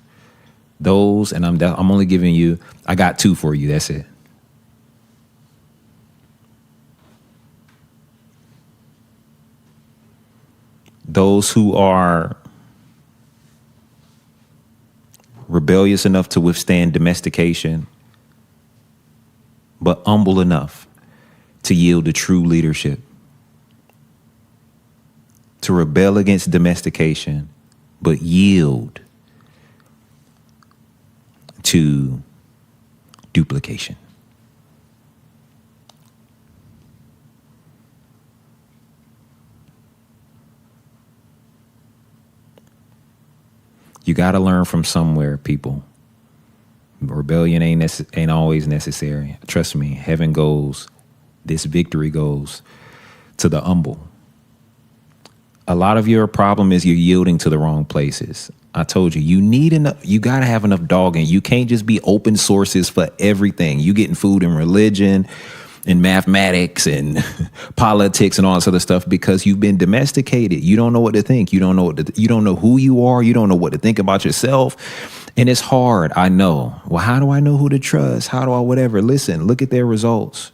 Those, and I'm only giving you, I got two for you. That's it. those who are rebellious enough to withstand domestication, but humble enough to yield to true leadership. To rebel against domestication, but yield to duplication. You got to learn from somewhere, people. Rebellion ain't always necessary. Trust me, heaven goes, this victory goes to the humble. A lot of your problem is you're yielding to the wrong places. I told you, you got to have enough dog in. You can't just be open sources for everything. You getting food in religion and mathematics and politics and all this other stuff because you've been domesticated. You don't know what to think. You don't know who you are. You don't know what to think about yourself. And it's hard. I know. Well, how do I know who to trust? How do I whatever? Listen, look at their results.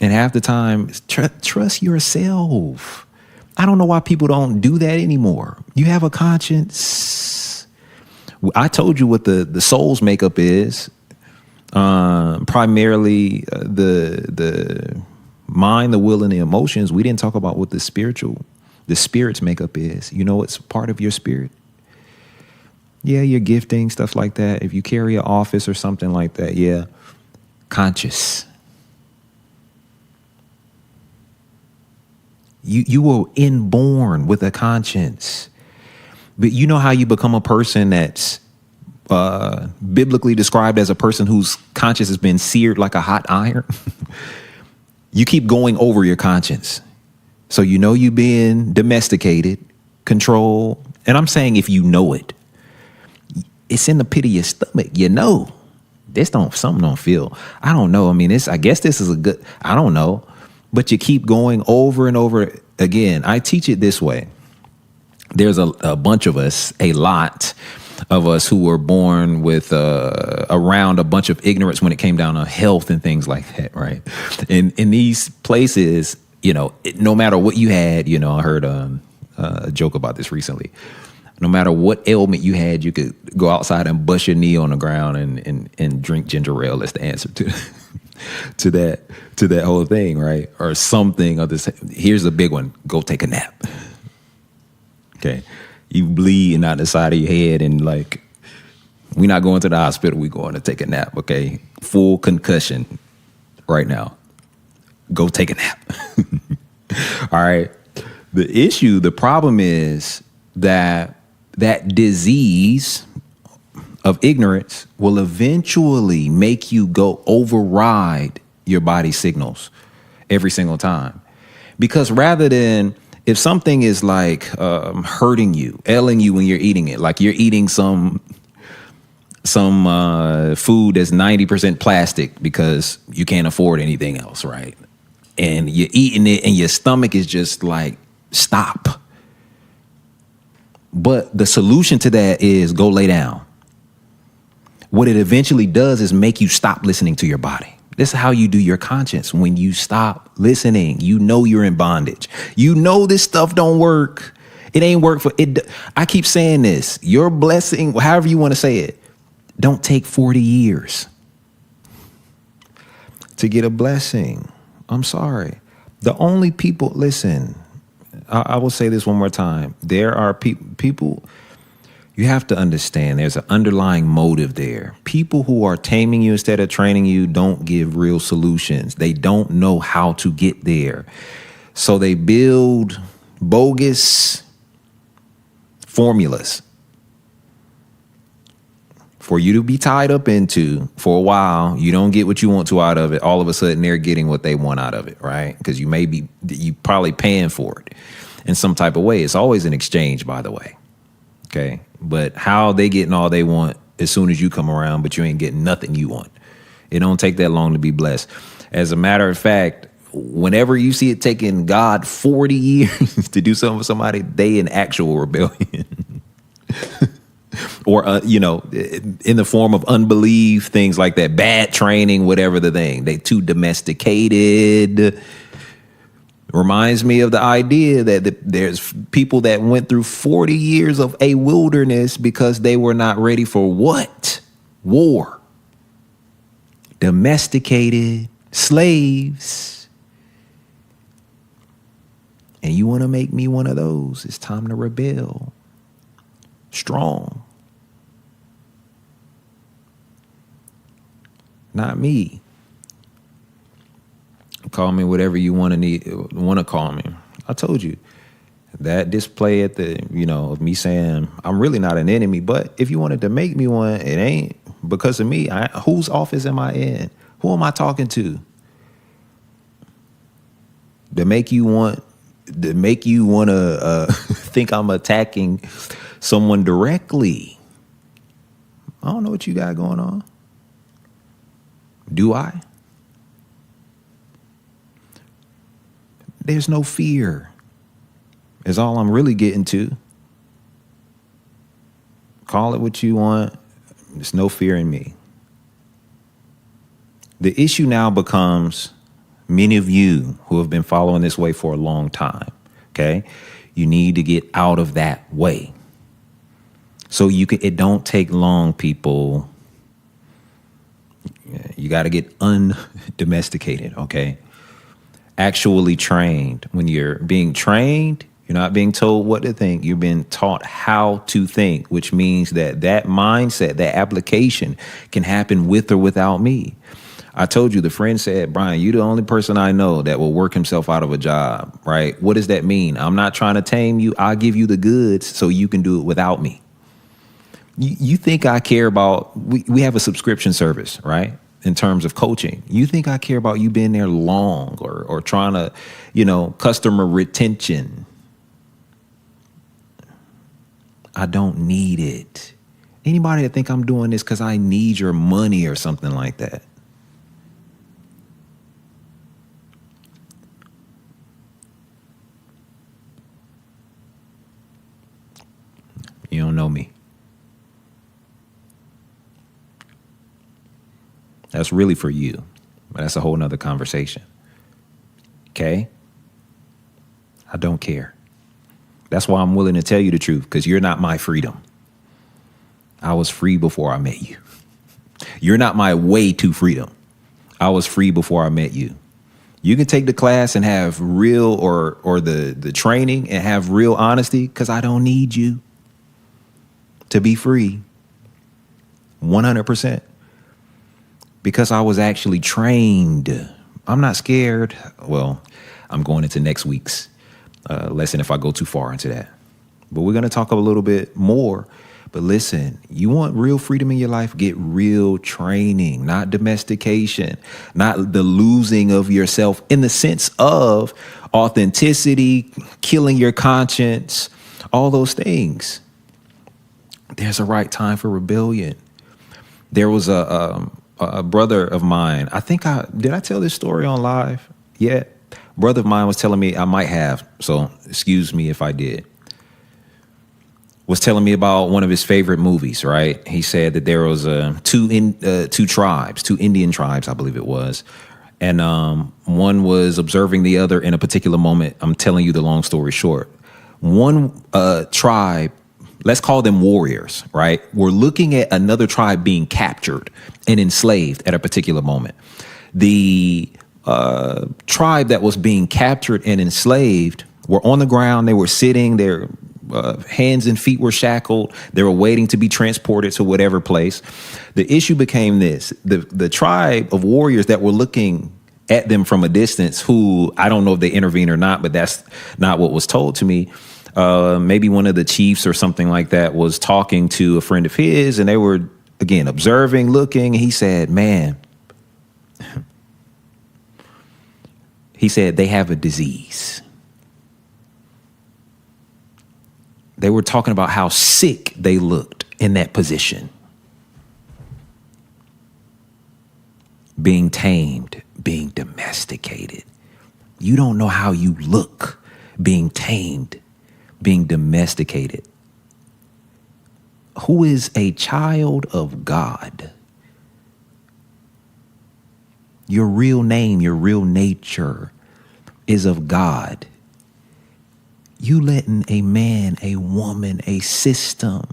And half the time, trust yourself. I don't know why people don't do that anymore. You have a conscience. I told you what the soul's makeup is. Primarily the mind, the will, and the emotions. We didn't talk about what the spirit's makeup is. You know, it's part of your spirit. Yeah, your gifting, stuff like that. If you carry an office or something like that, yeah, conscious. You were inborn with a conscience. But you know how you become a person that's biblically described as a person whose conscience has been seared like a hot iron? You keep going over your conscience. So you know you're being domesticated, controlled. And I'm saying if you know it, it's in the pit of your stomach. You know, something don't feel. I don't know. I mean, I guess this is I don't know. But you keep going over and over again. I teach it this way. There's a bunch of us, a lot of us who were born with around a bunch of ignorance when it came down to health and things like that, right? And in these places, you know, no matter what you had, you know, I heard a joke about this recently. No matter what ailment you had, you could go outside and bust your knee on the ground and drink ginger ale. That's the answer to that whole thing, right? Or something of this. Here's a big one. Go take a nap. Okay. You bleeding out the side of your head and like, we're not going to the hospital. We're going to take a nap. Okay. Full concussion right now. Go take a nap. All right. The problem is that disease of ignorance will eventually make you go override your body's signals every single time. Because rather than, if something is like hurting you, ailing you when you're eating it, like you're eating some food that's 90% plastic because you can't afford anything else, right? And you're eating it and your stomach is just like, stop. But the solution to that is go lay down. What it eventually does is make you stop listening to your body. This is how you do your conscience. When you stop listening, you know you're in bondage. You know this stuff don't work. It ain't work for it. I keep saying this. Your blessing, however you want to say it, don't take 40 years to get a blessing. I'm sorry. The only people, listen, I will say this one more time. There are people, you have to understand there's an underlying motive there. People who are taming you instead of training you don't give real solutions. They don't know how to get there. So they build bogus formulas for you to be tied up into for a while. You don't get what you want to out of it. All of a sudden they're getting what they want out of it, right? Because you probably paying for it in some type of way. It's always an exchange, by the way. Okay. But how they getting all they want as soon as you come around, but you ain't getting nothing you want. It don't take that long to be blessed. As a matter of fact, whenever you see it taking God 40 years to do something for somebody, they in actual rebellion. Or, in the form of unbelief, things like that, bad training, whatever the thing. They too domesticated, Reminds me of the idea that there's people that went through 40 years of a wilderness because they were not ready for what? War. Domesticated slaves. And you want to make me one of those? It's time to rebel. Strong. Not me. Call me whatever you want to call me. I told you that display at the, of me saying I'm really not an enemy, but if you wanted to make me one, it ain't because of me. Whose office am I in? Who am I talking to? To make you want to think I'm attacking someone directly. I don't know what you got going on. Do I? There's no fear, is all I'm really getting to. Call it what you want. There's no fear in me. The issue now becomes many of you who have been following this way for a long time, okay? You need to get out of that way. So it don't take long, people. You got to get undomesticated, okay? Actually trained. When you're being trained, you're not being told what to think. You're being taught how to think, which means that mindset, that application can happen with or without me. I told you, the friend said, Bryan, you're the only person I know that will work himself out of a job, right? What does that mean? I'm not trying to tame you. I'll give you the goods so you can do it without me. You think I care about, we have a subscription service, right? In terms of coaching. You think I care about you being there long or trying to, customer retention? I don't need it. Anybody that think I'm doing this because I need your money or something like that. You don't know me. That's really for you. But that's a whole nother conversation. Okay? I don't care. That's why I'm willing to tell you the truth, because you're not my freedom. I was free before I met you. You're not my way to freedom. I was free before I met you. You can take the class and have real or the training and have real honesty, because I don't need you to be free. 100%. Because I was actually trained. I'm not scared. Well, I'm going into next week's lesson if I go too far into that. But we're going to talk a little bit more. But listen, you want real freedom in your life? Get real training, not domestication, not the losing of yourself in the sense of authenticity, killing your conscience, all those things. There's a right time for rebellion. There was a brother of mine. Did I tell this story on live yet? Brother of mine was telling me, I might have, so excuse me if I did. Was telling me about one of his favorite movies, right? He said that there was two Indian tribes, I believe it was. And one was observing the other in a particular moment. I'm telling you the long story short. One tribe, let's call them warriors, right? We're looking at another tribe being captured and enslaved at a particular moment. The tribe that was being captured and enslaved were on the ground. They were sitting, their hands and feet were shackled. They were waiting to be transported to whatever place. The issue became this. The tribe of warriors that were looking at them from a distance, who I don't know if they intervened or not, but that's not what was told to me. Maybe one of the chiefs or something like that was talking to a friend of his, and they were, again, observing, looking. He said, man, he said, they have a disease. They were talking about how sick they looked in that position. Being tamed, being domesticated. You don't know how you look being tamed, being domesticated. Who is a child of God? Your real name, your real nature is of God. You letting a man, a woman, a system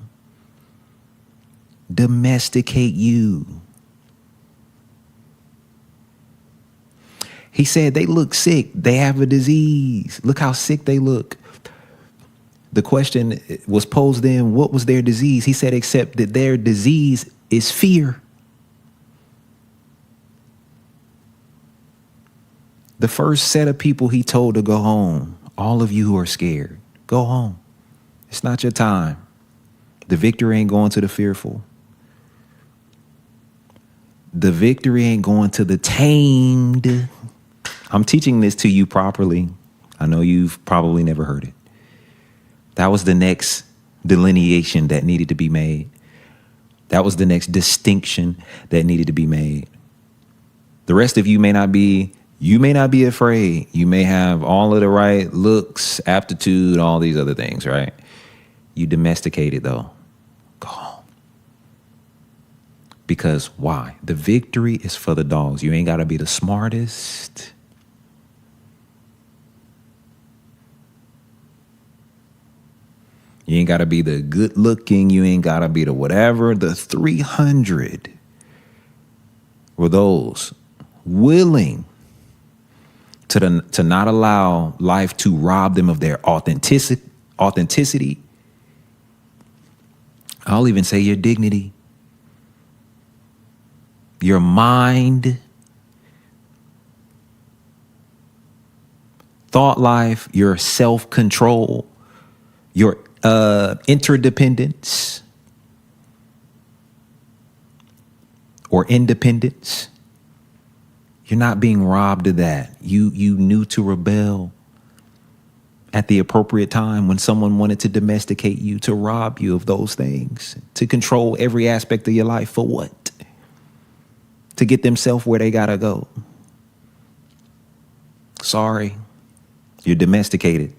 domesticate you. He said they look sick. They have a disease. Look how sick they look. The question was posed then, what was their disease? He said, except that their disease is fear. The first set of people he told to go home, all of you who are scared, go home. It's not your time. The victory ain't going to the fearful. The victory ain't going to the tamed. I'm teaching this to you properly. I know you've probably never heard it. That was the next delineation that needed to be made. That was the next distinction that needed to be made. The rest of you may not be afraid. You may have all of the right looks, aptitude, all these other things, right? You domesticated though. Go home. Because why? The victory is for the dogs. You ain't got to be the smartest. You ain't got to be the good looking. You ain't got to be the whatever. The 300 were those willing to not allow life to rob them of their authenticity. I'll even say your dignity, your mind, thought life, your self-control, your interdependence or independence. You're not being robbed of that. You knew to rebel at the appropriate time when someone wanted to domesticate you, to rob you of those things, to control every aspect of your life. For what? To get themselves where they gotta go. Sorry, you're domesticated.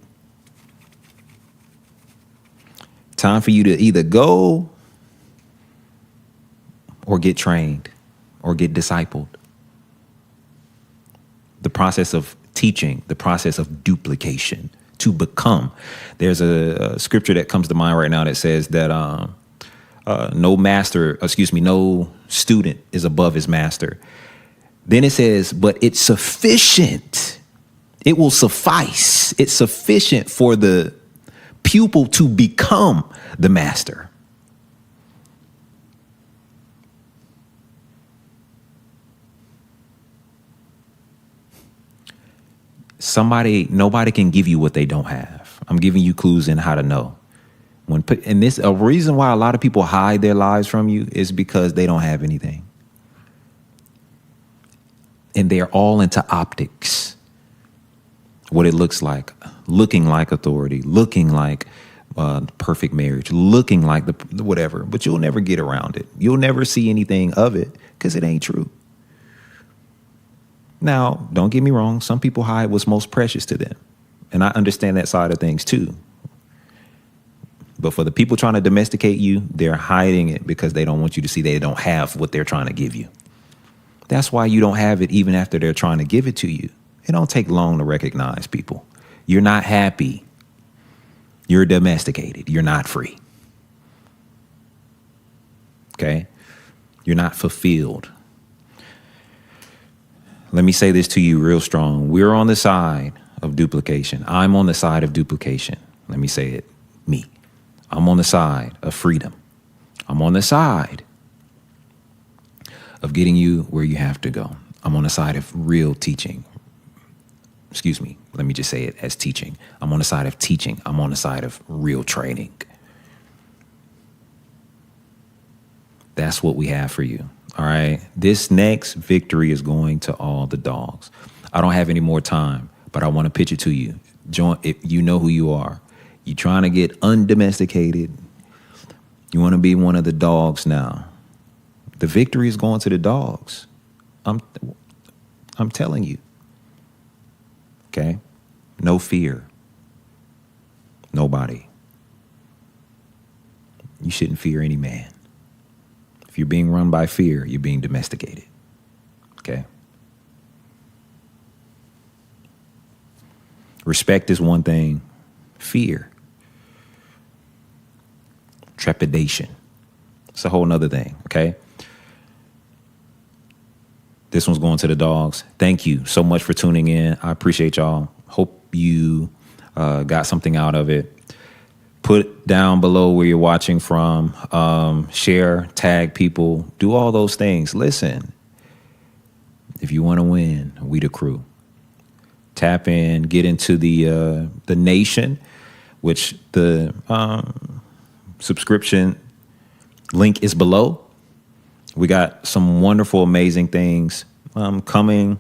Time for you to either go or get trained or get discipled. The process of teaching, the process of duplication, to become. There's a scripture that comes to mind right now that says that no student is above his master. Then it says, but it's sufficient. It will suffice. It's sufficient for the pupil to become the master. Nobody can give you what they don't have. I'm giving you clues in how to know. A reason why a lot of people hide their lives from you is because they don't have anything. And they're all into optics. What it looks like, looking like authority, looking like perfect marriage, looking like the whatever, but you'll never get around it. You'll never see anything of it because it ain't true. Now, don't get me wrong. Some people hide what's most precious to them. And I understand that side of things too. But for the people trying to domesticate you, they're hiding it because they don't want you to see they don't have what they're trying to give you. That's why you don't have it even after they're trying to give it to you. It don't take long to recognize people. You're not happy. You're domesticated. You're not free. Okay? You're not fulfilled. Let me say this to you real strong. We're on the side of duplication. I'm on the side of duplication. Let me say it, me. I'm on the side of freedom. I'm on the side of getting you where you have to go. I'm on the side of real teaching. Excuse me, let me just say it as teaching. I'm on the side of teaching. I'm on the side of real training. That's what we have for you. All right. This next victory is going to all the dogs. I don't have any more time, but I want to pitch it to you. Join, if you know who you are. You're trying to get undomesticated. You want to be one of the dogs now. The victory is going to the dogs. I'm telling you. Okay? No fear. Nobody. You shouldn't fear any man. If you're being run by fear, you're being domesticated. Okay? Respect is one thing. Fear, trepidation, it's a whole nother thing, okay? This one's going to the dogs. Thank you so much for tuning in. I appreciate y'all. Hope you got something out of it. Put down below where you're watching from. Share, tag people, do all those things. Listen, if you want to win, we the crew. Tap in, get into the nation, which the subscription link is below. We got some wonderful, amazing things coming.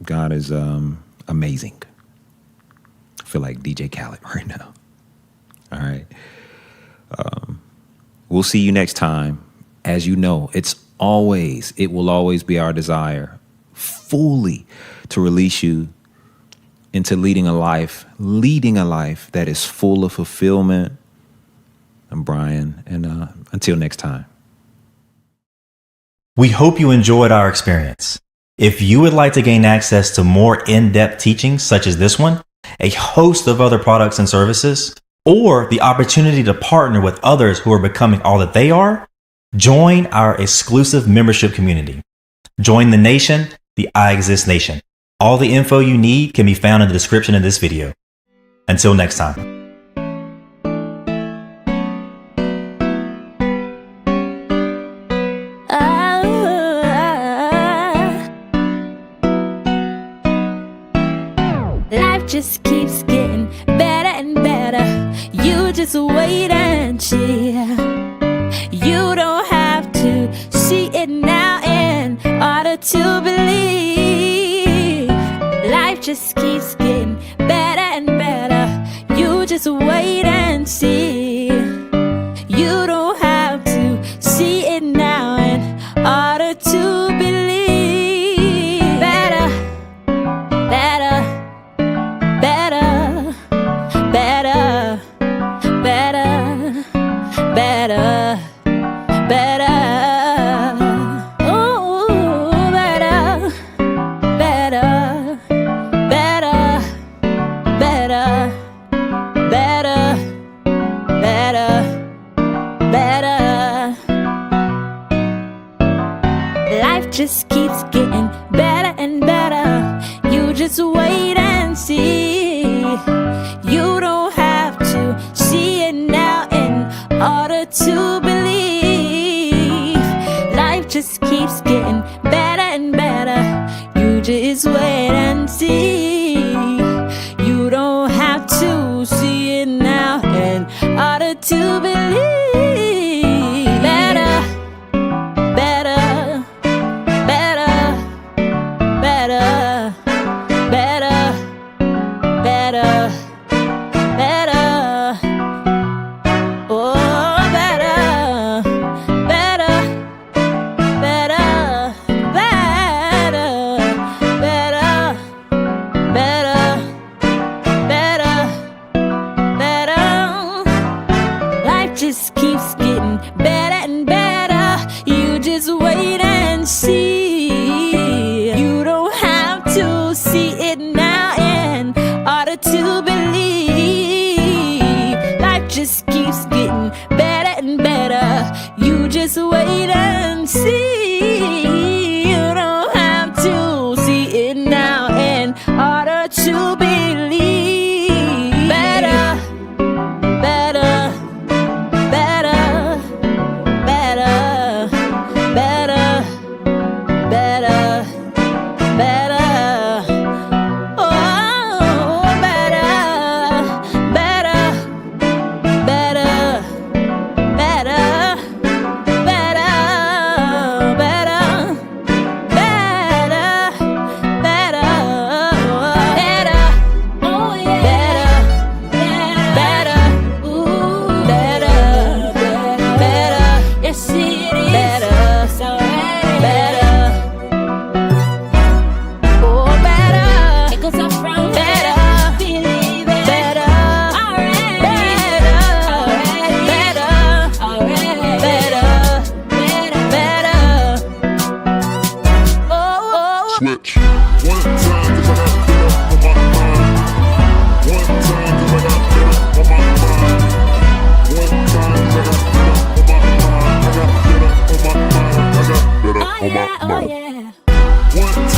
God is amazing. I feel like DJ Khaled right now. All right. We'll see you next time. As you know, it will always be our desire fully to release you into leading a life that is full of fulfillment. I'm Bryan, and until next time. We hope you enjoyed our experience. If you would like to gain access to more in-depth teachings such as this one, a host of other products and services, or the opportunity to partner with others who are becoming all that they are, join our exclusive membership community. Join the nation, the Iexist Nation. All the info you need can be found in the description of this video. Until next time. Life just keeps getting better and better. You just wait and see. You don't have to see it now in order to believe. Life just keeps getting better and better. You just wait and see. You don't have to see it now in order to believe. Better, better, better, better, better, better. Better, ooh, better, better, better, better, better, better, better. Life just keeps getting better and better. You just wait and see. You don't have to see it now in order to believe. Just keeps getting better and better. You just wait and see. You don't have to see it now in order to believe. Better, better, better, better, better, better, better. Oh, better, better. Better, better, better, better, better, better. Life switch. One time, cause I got get up on my mind. One time, cause I got get up on my mind. One time, cause I got get up on my mind. I got get up on my mind. I got get up on my mind. One